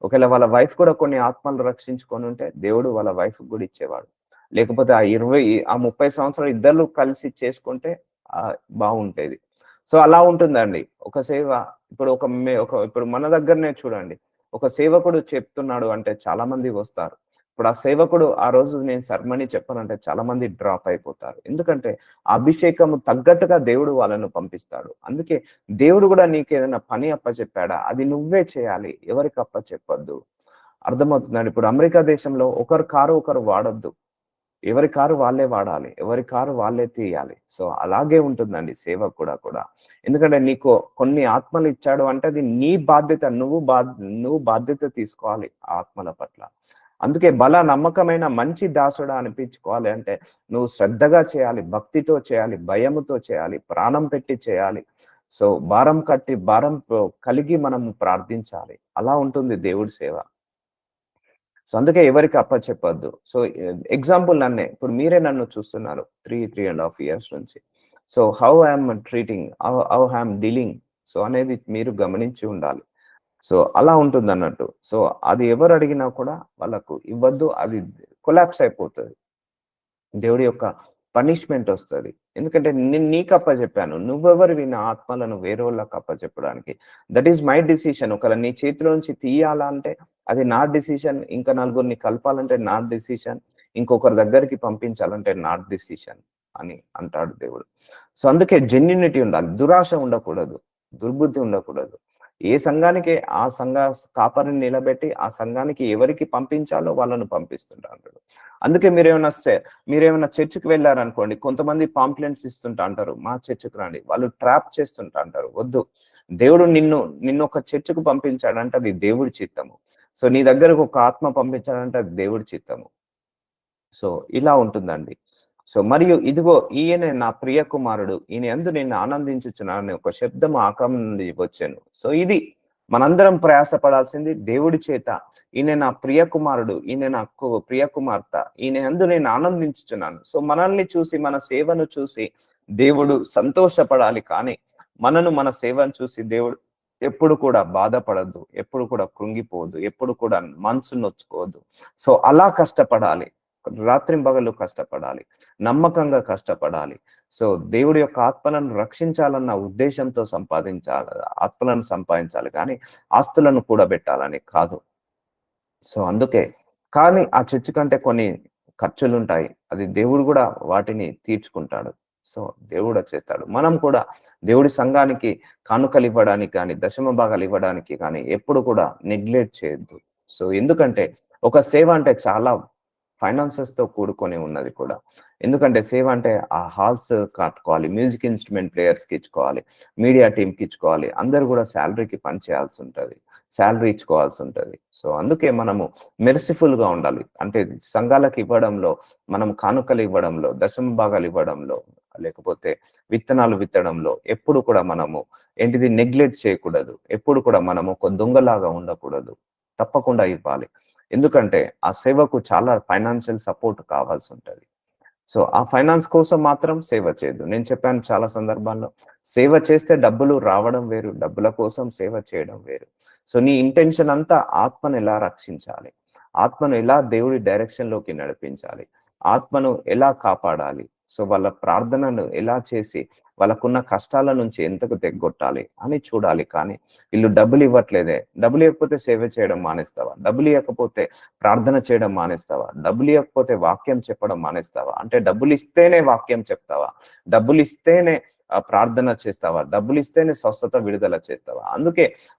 ఒకవేళ వాళ్ళ వైఫ్ కూడా కొన్ని ఆత్మలు రక్షించుకొని ఉంటే దేవుడు వాళ్ళ వైఫ్ కూడా ఇచ్చేవాడు. లేకపోతే ఆ 30 సంవత్సరాలు ఇద్దరు కలిసి చేసుకుంటే బాగుంటేది. సో అలా ఉంటుందండి ఒక సేవ. ఇప్పుడు ఇప్పుడు మన దగ్గరనే చూడండి, ఒక సేవకుడు చెప్తున్నాడు అంటే చాలా మంది వస్తారు. ఇప్పుడు ఆ సేవకుడు ఆ రోజు నేను సర్మని చెప్పనంటే చాలా మంది డ్రాప్ అయిపోతారు. ఎందుకంటే అభిషేకము తగ్గట్టుగా దేవుడు వాళ్ళను పంపిస్తాడు. అందుకే దేవుడు కూడా నీకు ఏదైనా పని అప్పచెప్పాడా అది నువ్వే చేయాలి, ఎవరికి అప్పచెప్పొద్దు. అర్థమవుతుందండి. ఇప్పుడు అమెరికా దేశంలో ఒకరు కారు ఒకరు వాడొద్దు. ఎవరి కారు వాళ్ళే వాడాలి, ఎవరి కారు వాళ్ళే తీయాలి. సో అలాగే ఉంటుందండి సేవ కూడా. ఎందుకంటే నీకు కొన్ని ఆత్మలు ఇచ్చాడు అంటే అది నీ బాధ్యత. నువ్వు బాధ్యత తీసుకోవాలి ఆత్మల పట్ల. అందుకే నమ్మకమైన మంచి దాసుడా అనిపించుకోవాలి అంటే నువ్వు శ్రద్ధగా చేయాలి, భక్తితో చేయాలి, భయముతో చేయాలి, ప్రాణం పెట్టి చేయాలి. సో భారం కలిగి మనం ప్రార్థించాలి. అలా ఉంటుంది దేవుడి సేవ. సో అందుకే ఎవరికి అప్పచెప్పొద్దు. సో ఎగ్జాంపుల్ నన్నే, ఇప్పుడు మీరే నన్ను చూస్తున్నారు 3.5 ఇయర్స్ నుంచి. So how I'm treating, how I'm dealing, so అనేది మీరు గమనించి ఉండాలి. సో అలా ఉంటుంది అన్నట్టు. సో అది ఎవరు అడిగినా కూడా వాళ్ళకు ఇవ్వద్దు. అది కొలాప్స్ అయిపోతుంది. దేవుడి యొక్క పనిష్మెంట్ వస్తుంది. ఎందుకంటే నేను నీకు అప్పచెప్పాను. నువ్వెవరివి నా ఆత్మలను వేరోళ్ళకి అప్పచెప్పడానికి? That is my decision. ఒకవేళ నీ చేతిలోంచి తీయాలా అంటే అది నా డిసిషన్. ఇంకా నలుగురిని కలపాలంటే నా డిసిషన్. ఇంకొకరి దగ్గరికి పంపించాలంటే నా డిసిషన్ అని అంటాడు దేవుడు. సో అందుకే జెన్యూనిటీ ఉండాలి. దురాశ ఉండకూడదు. దుర్బుద్ధి ఉండకూడదు. ఏ సంఘానికి ఆ సంఘ కాపరిని నిలబెట్టి ఆ సంఘానికి ఎవరికి పంపించాలో వాళ్ళను పంపిస్తుంటా అంటాడు. అందుకే మీరేమైనా చర్చికి వెళ్ళారనుకోండి, కొంతమంది పాంప్లెంట్స్ ఇస్తుంటా అంటారు, మా చర్చికి రండి. వాళ్ళు ట్రాప్ చేస్తుంటా అంటారు. వద్దు. దేవుడు నిన్ను ఒక చర్చికి పంపించాడంటే అది దేవుడి చిత్తము. సో నీ దగ్గరకు ఒక ఆత్మ పంపించాడంటే అది దేవుడి చిత్తము. సో ఇలా ఉంటుందండి. సో మరియు ఇదిగో ఈయనే నా ప్రియ కుమారుడు, ఈయన యందు నేను ఆనందించుచున్నాను ఒక శబ్దం ఆకాశం నుండి వచ్చాను. సో ఇది మనందరం ప్రయాసపడాల్సింది దేవుడి చేత. ఈయన నా ప్రియ కుమారుడు, ఈయన నా ప్రియ కుమార్తె, ఈయన యందు నేను ఆనందించుచున్నాను. సో మనల్ని చూసి, మన సేవను చూసి దేవుడు సంతోషపడాలి. కానీ మన సేవను చూసి దేవుడు ఎప్పుడు కూడా బాధపడద్దు, ఎప్పుడు కూడా కృంగిపోవద్దు, ఎప్పుడు కూడా మనసు నొచ్చుకోవద్దు. సో అలా కష్టపడాలి, రాత్రింబగళ్ళు కష్టపడాలి, నమ్మకంగా కష్టపడాలి. సో దేవుడి యొక్క ఆత్మలను రక్షించాలన్న ఉద్దేశంతో ఆత్మలను సంపాదించాలి, కానీ ఆస్తులను కూడబెట్టాలని కాదు. సో అందుకే కానీ ఆ చర్చి కంటే కొన్ని ఖర్చులుంటాయి. అది దేవుడు కూడా వాటిని తీర్చుకుంటాడు. సో దేవుడు చేస్తాడు. మనం కూడా దేవుడి సంఘానికి కానుకలు ఇవ్వడానికి కానీ, దశమ భాగాలు ఇవ్వడానికి కానీ ఎప్పుడు కూడా నెగ్లెక్ట్ చేయొద్దు. సో ఎందుకంటే ఒక సేవ అంటే చాలా ఫైనాన్సెస్ తో కూడుకొని ఉన్నది కూడా. ఎందుకంటే సేవ అంటే ఆ హాల్స్ కట్టుకోవాలి, మ్యూజిక్ ఇన్స్ట్రుమెంట్ ప్లేయర్స్ కి ఇచ్చుకోవాలి, మీడియా టీమ్ కి ఇచ్చుకోవాలి, అందరు కూడా శాలరీకి పని చేయాల్సి ఉంటది, శాలరీ ఇచ్చుకోవాల్సి ఉంటది. సో అందుకే మనము మెర్సిఫుల్ గా ఉండాలి. అంటే సంఘాలకు ఇవ్వడంలో, మనం కానుకలు ఇవ్వడంలో, దశమ భాగాలు ఇవ్వడంలో, లేకపోతే విత్తనాలు విత్తడంలో ఎప్పుడు కూడా మనము నెగ్లెక్ట్ చేయకూడదు. ఎప్పుడు కూడా మనము ఒక దొంగలాగా ఉండకూడదు. తప్పకుండా ఇవ్వాలి. ఎందుకంటే ఆ సేవకు చాలా ఫైనాన్షియల్ సపోర్ట్ కావాల్సి ఉంటది. సో ఆ ఫైనాన్స్ కోసం మాత్రం సేవ చేయదు. నేను చెప్పాను చాలా సందర్భాల్లో, సేవ చేస్తే డబ్బులు రావడం వేరు, డబ్బుల కోసం సేవ చేయడం వేరు. సో నీ ఇంటెన్షన్ అంతా ఆత్మను ఎలా రక్షించాలి, ఆత్మను ఎలా దేవుడి డైరెక్షన్ లోకి నడిపించాలి, ఆత్మను ఎలా కాపాడాలి, సో వాళ్ళ ప్రార్థనను ఎలా చేసి వాళ్ళకున్న కష్టాల నుంచి ఎంతకు తెగ్గొట్టాలి అని చూడాలి. కానీ వీళ్ళు డబ్బులు ఇవ్వట్లేదే, డబ్బులు ఇవ్వకపోతే సేవ చేయడం మానేస్తావా, డబ్బులు ఇవ్వకపోతే ప్రార్థన చేయడం మానేస్తావా, డబ్బులు ఇవ్వకపోతే వాక్యం చెప్పడం మానేస్తావా, అంటే డబ్బులు ఇస్తేనే వాక్యం చెప్తావా, డబ్బులు ఇస్తేనే ప్రార్థన చేస్తావా, డబ్బులు ఇస్తేనే స్వస్థత విడుదల చేస్తావా?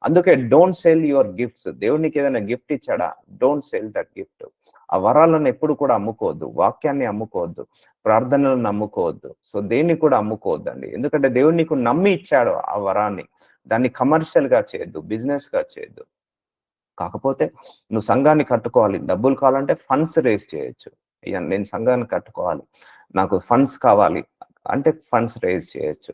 అందుకే డోంట్ సెల్ యువర్ గిఫ్ట్స్. దేవునికి ఏదైనా గిఫ్ట్ ఇచ్చాడా, డోంట్ సెల్ దట్ గిఫ్ట్. ఆ వరాలను ఎప్పుడు కూడా అమ్ముకోవద్దు, వాక్యాన్ని అమ్ముకోవద్దు, ప్రార్థనలను నమ్ముకోవద్దు. సో దేన్ని కూడా అమ్ముకోవద్దండి. ఎందుకంటే దేవుడు నీకు నమ్మి ఇచ్చాడు ఆ వరాన్ని. దాన్ని కమర్షియల్ గా చేయొద్దు, బిజినెస్ గా చేయొద్దు. కాకపోతే నువ్వు సంఘాన్ని కట్టుకోవాలి, డబ్బులు కావాలంటే ఫండ్స్ రేస్ చేయొచ్చు. నేను సంఘాన్ని కట్టుకోవాలి, నాకు ఫండ్స్ కావాలి అంటే ఫండ్స్ రేజ్ చేయొచ్చు.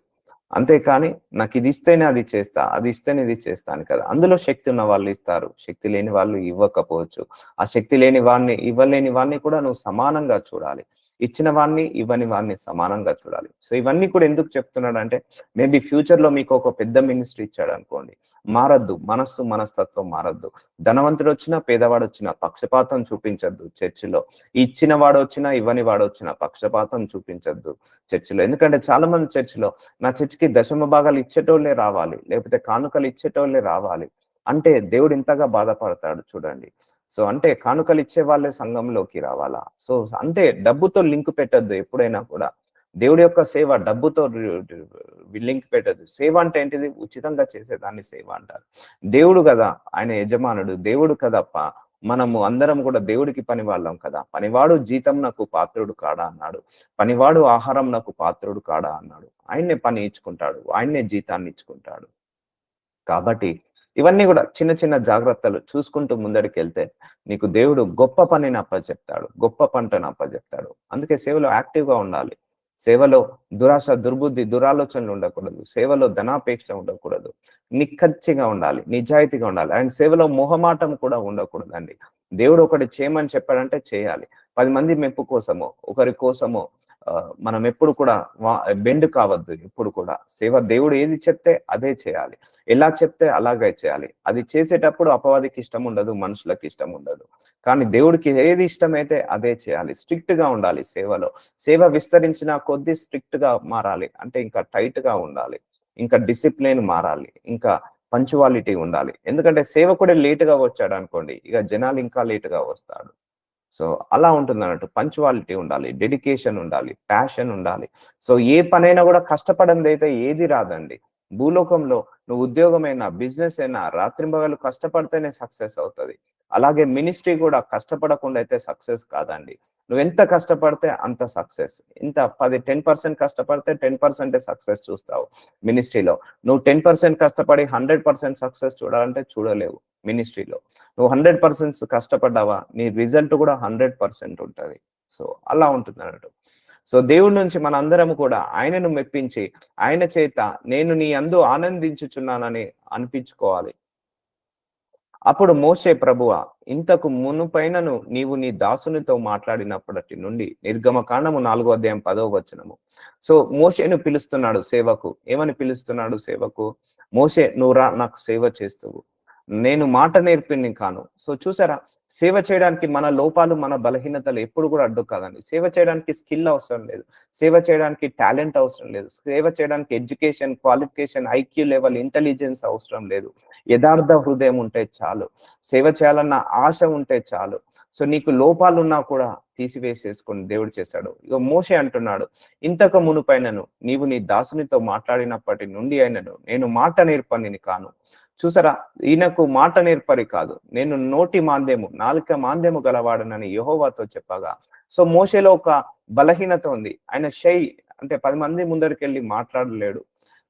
అంతేకాని నాకు ఇది ఇస్తేనే అది చేస్తా, అది ఇస్తేనే ఇది చేస్తాను కదా. అందులో శక్తి ఉన్న వాళ్ళు ఇస్తారు, శక్తి లేని వాళ్ళు ఇవ్వకపోవచ్చు. ఆ శక్తి లేని వాడిని, ఇవ్వలేని వాడిని కూడా నువ్వు సమానంగా చూడాలి. ఇచ్చిన వాడిని, ఇవ్వని వాడిని సమానంగా చూడాలి. సో ఇవన్నీ కూడా ఎందుకు చెప్తున్నాడు అంటే, మేబీ ఫ్యూచర్ లో మీకు ఒక పెద్ద మినిస్ట్రీ ఇచ్చాడు అనుకోండి, మారద్దు, మనస్తత్వం మారద్దు. ధనవంతుడు వచ్చినా పేదవాడు వచ్చినా పక్షపాతం చూపించద్దు చర్చిలో. ఇచ్చిన వాడు వచ్చినా ఇవ్వని వాడు వచ్చినా పక్షపాతం చూపించద్దు చర్చిలో. ఎందుకంటే చాలా మంది చర్చిలో, నా చర్చికి దశమ భాగాలు ఇచ్చేటోళ్ళే రావాలి, లేకపోతే కానుకలు ఇచ్చేటోళ్ళే రావాలి అంటే దేవుడు ఇంతగా బాధపడతాడు చూడండి. సో అంటే కానుకలు ఇచ్చే వాళ్ళే సంఘంలోకి రావాలా? సో అంటే డబ్బుతో లింక్ పెట్టద్దు ఎప్పుడైనా కూడా. దేవుడి యొక్క సేవ డబ్బుతో లింక్ పెట్టద్దు. సేవ అంటే ఏంటిది? ఉచితంగా చేసేదాన్ని సేవ అంటారు. దేవుడు కదా ఆయన యజమానుడు, దేవుడు కదప్ప మనము అందరం కూడా దేవుడికి పని వాళ్ళం కదా. పనివాడు జీతం నాకు పాత్రుడు కాడా అన్నాడు, పనివాడు ఆహారం నాకు పాత్రుడు కాడా అన్నాడు. ఆయన్నే పని ఇచ్చుకుంటాడు, ఆయన్నే జీతాన్ని ఇచ్చుకుంటాడు. కాబట్టి ఇవన్నీ కూడా చిన్న చిన్న జాగ్రత్తలు చూసుకుంటూ ముందడికి వెళ్తే నీకు దేవుడు గొప్ప పనిని అప్పచెప్తాడు, గొప్ప పంటను అప్పచెప్తాడు. అందుకే సేవలో యాక్టివ్ గా ఉండాలి. సేవలో దురాశ, దుర్బుద్ధి, దురాలోచనలు ఉండకూడదు. సేవలో ధనాపేక్ష ఉండకూడదు. నిక్కచ్చిగా ఉండాలి, నిజాయితీగా ఉండాలి. అండ్ సేవలో మొహమాటం కూడా ఉండకూడదండి. దేవుడు ఒకటి చేయమని చెప్పాడంటే చేయాలి. 10 మంది మెప్పు కోసమో, ఒకరి కోసమో మనం ఎప్పుడు కూడా బెండ్ కావద్దు ఎప్పుడు కూడా. దేవుడు ఏది చెప్తే అదే చేయాలి. ఎలా చెప్తే అలాగే చేయాలి. అది చేసేటప్పుడు అపవాదికి ఇష్టం ఉండదు, మనుషులకి ఇష్టం ఉండదు. కానీ దేవుడికి ఏది ఇష్టమైతే అదే చేయాలి. స్ట్రిక్ట్ గా ఉండాలి సేవలో. సేవ విస్తరించిన కొద్దీ స్ట్రిక్ట్ గా మారాలి. అంటే ఇంకా టైట్ గా ఉండాలి. ఇంకా డిసిప్లిన్ మారాలి. ఇంకా పంక్చువాలిటీ ఉండాలి. ఎందుకంటే సేవకుడే లేట్‌గా వచ్చాడనుకోండి, ఇక జనాలు ఇంకా లేట్‌గా వస్తాడు. సో, అలా ఉంటుందన్నట్టు. పంక్చువాలిటీ ఉండాలి, డెడికేషన్ ఉండాలి, ప్యాషన్ ఉండాలి. సో, ఏ పనైనా గూడా కష్టపడందైతే ఏది రాదండి. భూలోకంలో నువ్వు ఉద్యోగమైనా, బిజినెస్ అయినా రాత్రింబగళ్ళు కష్టపడితేనే సక్సెస్ అవుతది. అలాగే మినిస్ట్రీ కూడా కష్టపడకుండా అయితే సక్సెస్ కాదండి. నువ్వెంత కష్టపడితే అంత సక్సెస్. 10% కష్టపడితే 10% సక్సెస్ చూస్తావు మినిస్ట్రీలో. నువ్వు 10% కష్టపడి 100% సక్సెస్ చూడాలంటే చూడలేవు మినిస్ట్రీలో. నువ్వు 100% కష్టపడ్డావా, నీ రిజల్ట్ కూడా 100% ఉంటది. సో, అలా ఉంటుందన్నట్టు. సో, దేవుడి నుంచి మనందరం కూడా ఆయనను మెప్పించి, ఆయన చేత నేను నీ యందు ఆనందించుచున్నానని అనిపించుకోవాలి. అప్పుడు మోషే ప్రభువా, ఇంతకు మునుపైనను నీవు నీ దాసునితో మాట్లాడినప్పటి నుండి, నిర్గమకాండము 4వ అధ్యాయం 10వ వచనము. సో, మోషేను పిలుస్తున్నాడు సేవకు. ఏమని పిలుస్తున్నాడు సేవకు? మోషే, నువ్వు రా, నాకు సేవ చేస్తువు. నేను మాట నేర్పిని కాను. సో, చూసారా, సేవ చేయడానికి మన లోపాలు, మన బలహీనతలు ఎప్పుడు కూడా అడ్డు కాదండి. సేవ చేయడానికి స్కిల్ అవసరం లేదు. సేవ చేయడానికి టాలెంట్ అవసరం లేదు. సేవ చేయడానికి education, qualification, IQ level, intelligence అవసరం లేదు. యథార్థ హృదయం ఉంటే చాలు. సేవ చేయాలన్న ఆశ ఉంటే చాలు. సో, నీకు లోపాలున్నా కూడా తీసివేసేసుకొని దేవుడు చేశాడు. ఇక మోషే అంటున్నాడు, ఇంతకు మునుపైనను నీవు నీ దాసునితో మాట్లాడినప్పటి నుండి అయినను నేను మాట నేర్పనిని కాను. చూసారా, ఈయనకు మాట నేర్పరి కాదు, నేను నోటి మాంద్యము, నాలుక మాంద్యము గలవాడనని యెహోవాతో చెప్పగా. సో, మోషేలో ఒక బలహీనత ఉంది. ఆయన అంటే 10 మంది ముందరికెళ్ళి మాట్లాడలేడు.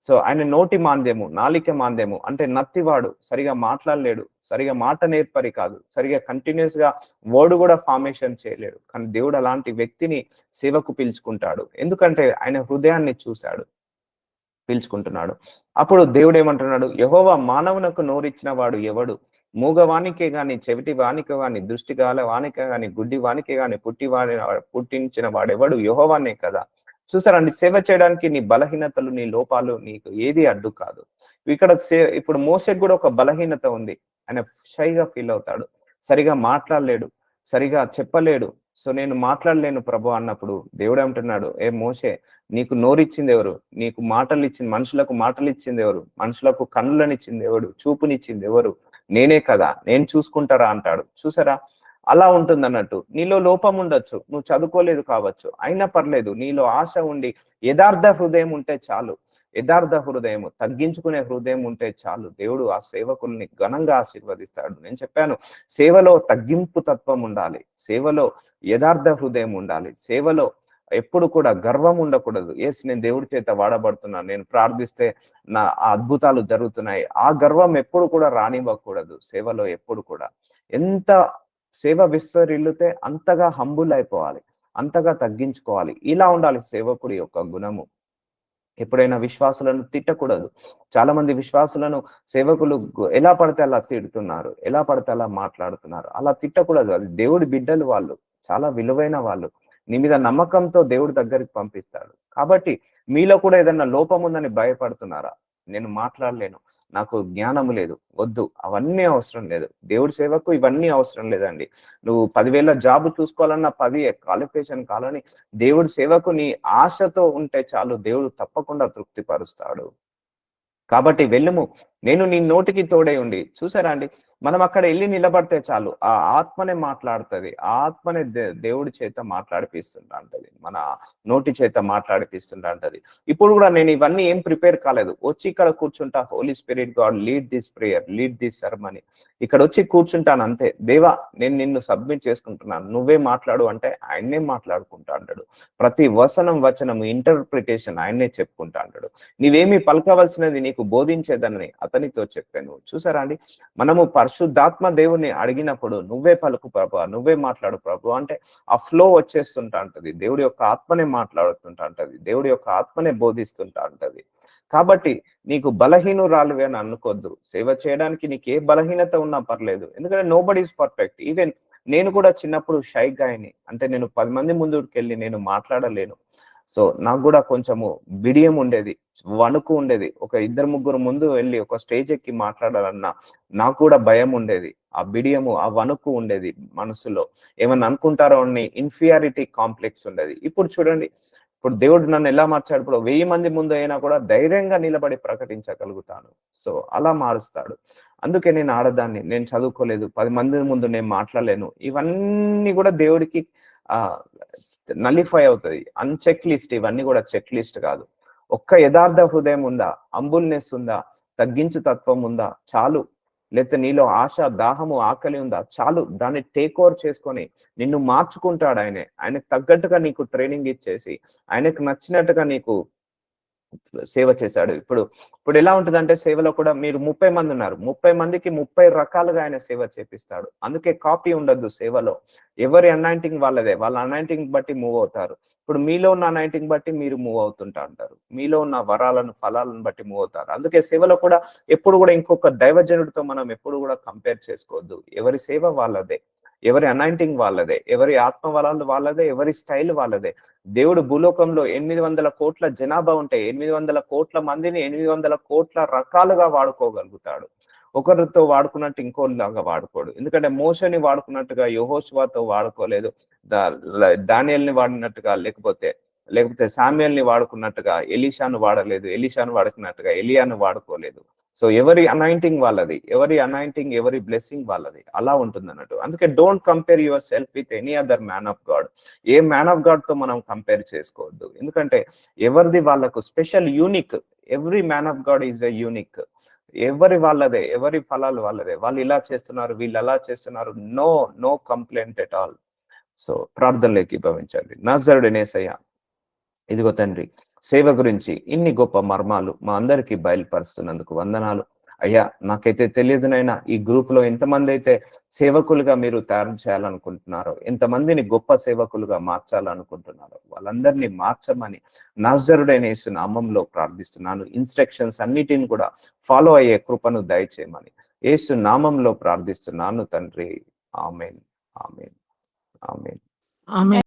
సో, ఆయన నోటి మాంద్యము, నాలిక మాంద్యము అంటే నత్తివాడు, సరిగా మాట్లాడలేడు, సరిగా మాట నేర్పరి కాదు, సరిగా కంటిన్యూస్ గా వర్డ్ కూడా ఫార్మేషన్ చేయలేడు. కానీ దేవుడు అలాంటి వ్యక్తిని సేవకు పిలుచుకుంటాడు. ఎందుకంటే ఆయన హృదయాన్ని చూశాడు, పీల్చుకుంటున్నాడు. అప్పుడు దేవుడు ఏమంటున్నాడు, యెహోవా మానవునకు నోరిచ్చిన వాడు ఎవడు? మూగవానికే గాని, చెవిటి వానికే గాని, దృష్టి గల వానికే గాని, గుడ్డి వానికే గాని పుట్టించిన వాడెవడు? యెహోవానే కదా. చూసారండి, సేవ చేయడానికి నీ బలహీనతలు, నీ లోపాలు నీకు ఏది అడ్డు కాదు. ఇక్కడ ఇప్పుడు మోషేకి కూడా ఒక బలహీనత ఉంది. ఆయన షైగా ఫీల్ అవుతాడు. సరిగా మాట్లాడలేడు, సరిగా చెప్పలేడు. సో, నేను మాట్లాడలేను ప్రభు అన్నప్పుడు దేవుడు ఏమంటున్నాడు, ఏ మోషే, నీకు నోరిచ్చింది ఎవరు? నీకు మనుషులకు మాటలు ఇచ్చింది ఎవరు? మనుషులకు కన్నులనిచ్చింది ఎవరు? చూపునిచ్చింది ఎవరు? నేనే కదా, నేను చూసుకుంటారా అంటాడు. చూసారా, అలా ఉంటుందన్నట్టు. నీలో లోపం ఉండొచ్చు, నువ్వు చదువుకోలేదు కావచ్చు, అయినా పర్లేదు. నీలో ఆశ ఉండి యథార్థ హృదయం ఉంటే చాలు. యథార్థ హృదయము, తగ్గించుకునే హృదయం ఉంటే చాలు. దేవుడు ఆ సేవకుల్ని ఘనంగా ఆశీర్వదిస్తాడు. నేను చెప్పాను, సేవలో తగ్గింపు తత్వం ఉండాలి, సేవలో యథార్థ హృదయం ఉండాలి, సేవలో ఎప్పుడు కూడా గర్వం ఉండకూడదు. నేను దేవుడి చేత వాడబడుతున్నాను, నేను ప్రార్థిస్తే నా అద్భుతాలు జరుగుతున్నాయి, ఆ గర్వం ఎప్పుడు కూడా రానివ్వకూడదు సేవలో. ఎప్పుడు కూడా ఎంత సేవ విస్తరిల్లితే అంతగా హంబుల్ అయిపోవాలి, అంతగా తగ్గించుకోవాలి. ఇలా ఉండాలి సేవకుడి యొక్క గుణము. ఎప్పుడైనా విశ్వాసులను తిట్టకూడదు. చాలా మంది విశ్వాసులను సేవకులు ఎలా పడితే అలా తిడుతున్నారు, ఎలా పడితే అలా మాట్లాడుతున్నారు. అలా తిట్టకూడదు. అది దేవుడి బిడ్డలు వాళ్ళు, చాలా విలువైన వాళ్ళు. నీ మీద నమ్మకంతో దేవుడి దగ్గరికి పంపిస్తాడు. కాబట్టి మీలో కూడా ఏదన్నా లోపం ఉందని భయపడుతున్నారా? నేను మాట్లాడలేను, నాకు జ్ఞానం లేదు, వద్దు, అవన్నీ అవసరం లేదు. దేవుడి సేవకు ఇవన్నీ అవసరం లేదండి. నువ్వు 10,000 జాబ్ చూసుకోవాలన్నా 10 క్వాలిఫికేషన్ కావాలని, దేవుడి సేవకు నీ ఆశతో ఉంటే చాలు, దేవుడు తప్పకుండా తృప్తిపరుస్తాడు. కాబట్టి వెళ్ళుము, నేను నీ నోటికి తోడై ఉండి. చూసారా అండి, మనం అక్కడ వెళ్ళి నిలబడితే చాలు, ఆ ఆత్మనే మాట్లాడుతుంది. ఆ ఆత్మనే దేవుడి చేత మాట్లాడిపిస్తుంటా అంటది, మన నోటి చేత మాట్లాడిపిస్తుంటా అంటది. ఇప్పుడు కూడా నేను ఇవన్నీ ఏం ప్రిపేర్ కాలేదు, వచ్చి ఇక్కడ కూర్చుంటా. Holy spirit God lead this prayer, lead this ceremony. ఇక్కడ వచ్చి కూర్చుంటాను అంతే. దేవా, నేను నిన్ను సబ్మిట్ చేసుకుంటున్నాను, నువ్వే మాట్లాడు అంటే ఆయన్నే మాట్లాడుకుంటా అంటాడు. ప్రతి వచనం ఇంటర్ప్రిటేషన్ ఆయన్నే చెప్పుకుంటా అంటాడు. నీవేమి పలకవలసినది నీకు బోధించేదని అతనితో చెప్పాను. చూసారా అండి, మనము పరిశుద్ధాత్మ దేవుని అడిగినప్పుడు నువ్వే పలుకు ప్రభు, నువ్వే మాట్లాడు ప్రభు అంటే ఆ ఫ్లో వచ్చేస్తుంటా ఉంటది. దేవుడి యొక్క ఆత్మనే మాట్లాడుతుంటా ఉంటది, దేవుడి యొక్క ఆత్మనే బోధిస్తుంటా ఉంటది. కాబట్టి నీకు బలహీనురాలువే అని అనుకోద్దు. సేవ చేయడానికి నీకు ఏ బలహీనత ఉన్నా పర్లేదు, ఎందుకంటే నోబడీ ఈస్ పర్ఫెక్ట్. ఈవెన్ నేను కూడా చిన్నప్పుడు షై గాయని, అంటే నేను 10 మంది ముందుకెళ్ళి నేను మాట్లాడలేను. సో నాకు కూడా కొంచెము బిడియం ఉండేది, వణుకు ఉండేది. ఒక 2-3 ముందు వెళ్ళి ఒక స్టేజ్ ఎక్కి మాట్లాడాలన్నా నాకు కూడా భయం ఉండేది. ఆ బిడియము, ఆ వణుకు ఉండేది మనసులో. ఏమన్నా అనుకుంటారో అని ఇన్ఫీరియారిటీ కాంప్లెక్స్ ఉండేది. ఇప్పుడు చూడండి, ఇప్పుడు దేవుడు నన్ను ఎలా మార్చాడు. ఇప్పుడు 1000 మంది ముందు అయినా కూడా ధైర్యంగా నిలబడి ప్రకటించగలుగుతాను. సో అలా మారుస్తాడు. అందుకే నేను ఆడదాన్ని, నేను చదువుకోలేదు, 10 మంది ముందు నేను మాట్లాడలేను, ఇవన్నీ కూడా దేవుడికి నలిఫై అవుతుంది. అన్చెక్ లిస్ట్, ఇవన్నీ కూడా చెక్ లిస్ట్ కాదు. ఒక్క యథార్థ హృదయం ఉందా, అంబుల్నెస్ ఉందా, తగ్గించు తత్వం ఉందా చాలు. లేకపోతే నీలో ఆశ, దాహము, ఆకలి ఉందా చాలు. దాన్ని టేక్ ఓవర్ చేసుకొని నిన్ను మార్చుకుంటాడు ఆయనకు తగ్గట్టుగా నీకు ట్రైనింగ్ ఇచ్చేసి, ఆయనకు నచ్చినట్టుగా నీకు సేవ చేశాడు. ఇప్పుడు ఎలా ఉంటుందంటే సేవలో కూడా మీరు 30 మంది ఉన్నారు, 30 మందికి 30 రకాలుగా ఆయన సేవ చేపిస్తాడు. అందుకే కాపీ ఉండద్దు సేవలో. ఎవరి అనాయింటింగ్ వాళ్ళదే, వాళ్ళ అనాయింటింగ్ బట్టి మూవ్ అవుతారు. ఇప్పుడు మీలో ఉన్న అనాయింటింగ్ బట్టి మీరు మూవ్ అవుతుంటా ఉంటారు, మీలో ఉన్న వరాలను, ఫలాలను బట్టి మూవ్ అవుతారు. అందుకే సేవలో కూడా ఎప్పుడు కూడా ఇంకొక దైవజనుడితో మనం ఎప్పుడు కూడా కంపేర్ చేసుకోవద్దు. ఎవరి సేవ వాళ్ళదే, ఎవరి అనాయింటింగ్ వాళ్ళదే, ఎవరి ఆత్మ వరాలు వాళ్ళదే, ఎవరి స్టైల్ వాళ్ళదే. దేవుడు భూలోకంలో 800 కోట్ల జనాభా ఉంటే 800 కోట్ల మందిని 800 కోట్ల రకాలుగా వాడుకోగలుగుతాడు. ఒకరితో వాడుకున్నట్టు ఇంకోలాగా వాడుకోడు. ఎందుకంటే మోషని వాడుకున్నట్టుగా యెహోషువతో వాడుకోలేదు, దానియేలుని వాడినట్టుగా, లేకపోతే శామ్యూయల్ని వాడుకున్నట్టుగా ఎలీషాను వాడలేదు, ఎలీషాను వాడుకున్నట్టుగా ఎలియాను వాడుకోలేదు. సో ఎవరి అనాయింటింగ్ వాళ్ళది, ఎవరి బ్లెస్సింగ్ వాళ్ళది, అలా ఉంటుంది అన్నట్టు. అందుకే don't compare your self with any other man of God. A man of God తో మనం కంపేర్ చేసుకోవద్దు. ఎందుకంటే ఎవరిది వాళ్ళకు special, unique. Every man of God is a unique. ఎవరి వాళ్ళదే, ఎవరి ఫలాలు వాళ్ళదే. వాళ్ళు ఇలా చేస్తున్నారు, వీళ్ళు అలా చేస్తున్నారు, no complaint at all. So ప్రార్థనలు ఏకీభవించండి. నజరుడైన యేసయ్యా, ఇదిగో తండ్రి, సేవ గురించి ఇన్ని గొప్ప మర్మాలు మా అందరికీ బయలుపరుస్తున్నందుకు వందనాలు అయ్యా. నాకైతే తెలియదునైనా ఈ గ్రూప్ లో ఎంతమంది అయితే సేవకులుగా మీరు తయారు చేయాలనుకుంటున్నారో, ఎంతమందిని గొప్ప సేవకులుగా మార్చాలనుకుంటున్నారో, వాళ్ళందరినీ మార్చమని నజరుడైన యేసు నామములో ప్రార్థిస్తున్నాను. ఇన్స్ట్రక్షన్స్ అన్నిటిని కూడా ఫాలో అయ్యే కృపను దయచేయమని యేసు నామంలో ప్రార్థిస్తున్నాను తండ్రి. ఆమేన్, ఆమేన్, ఆమేన్.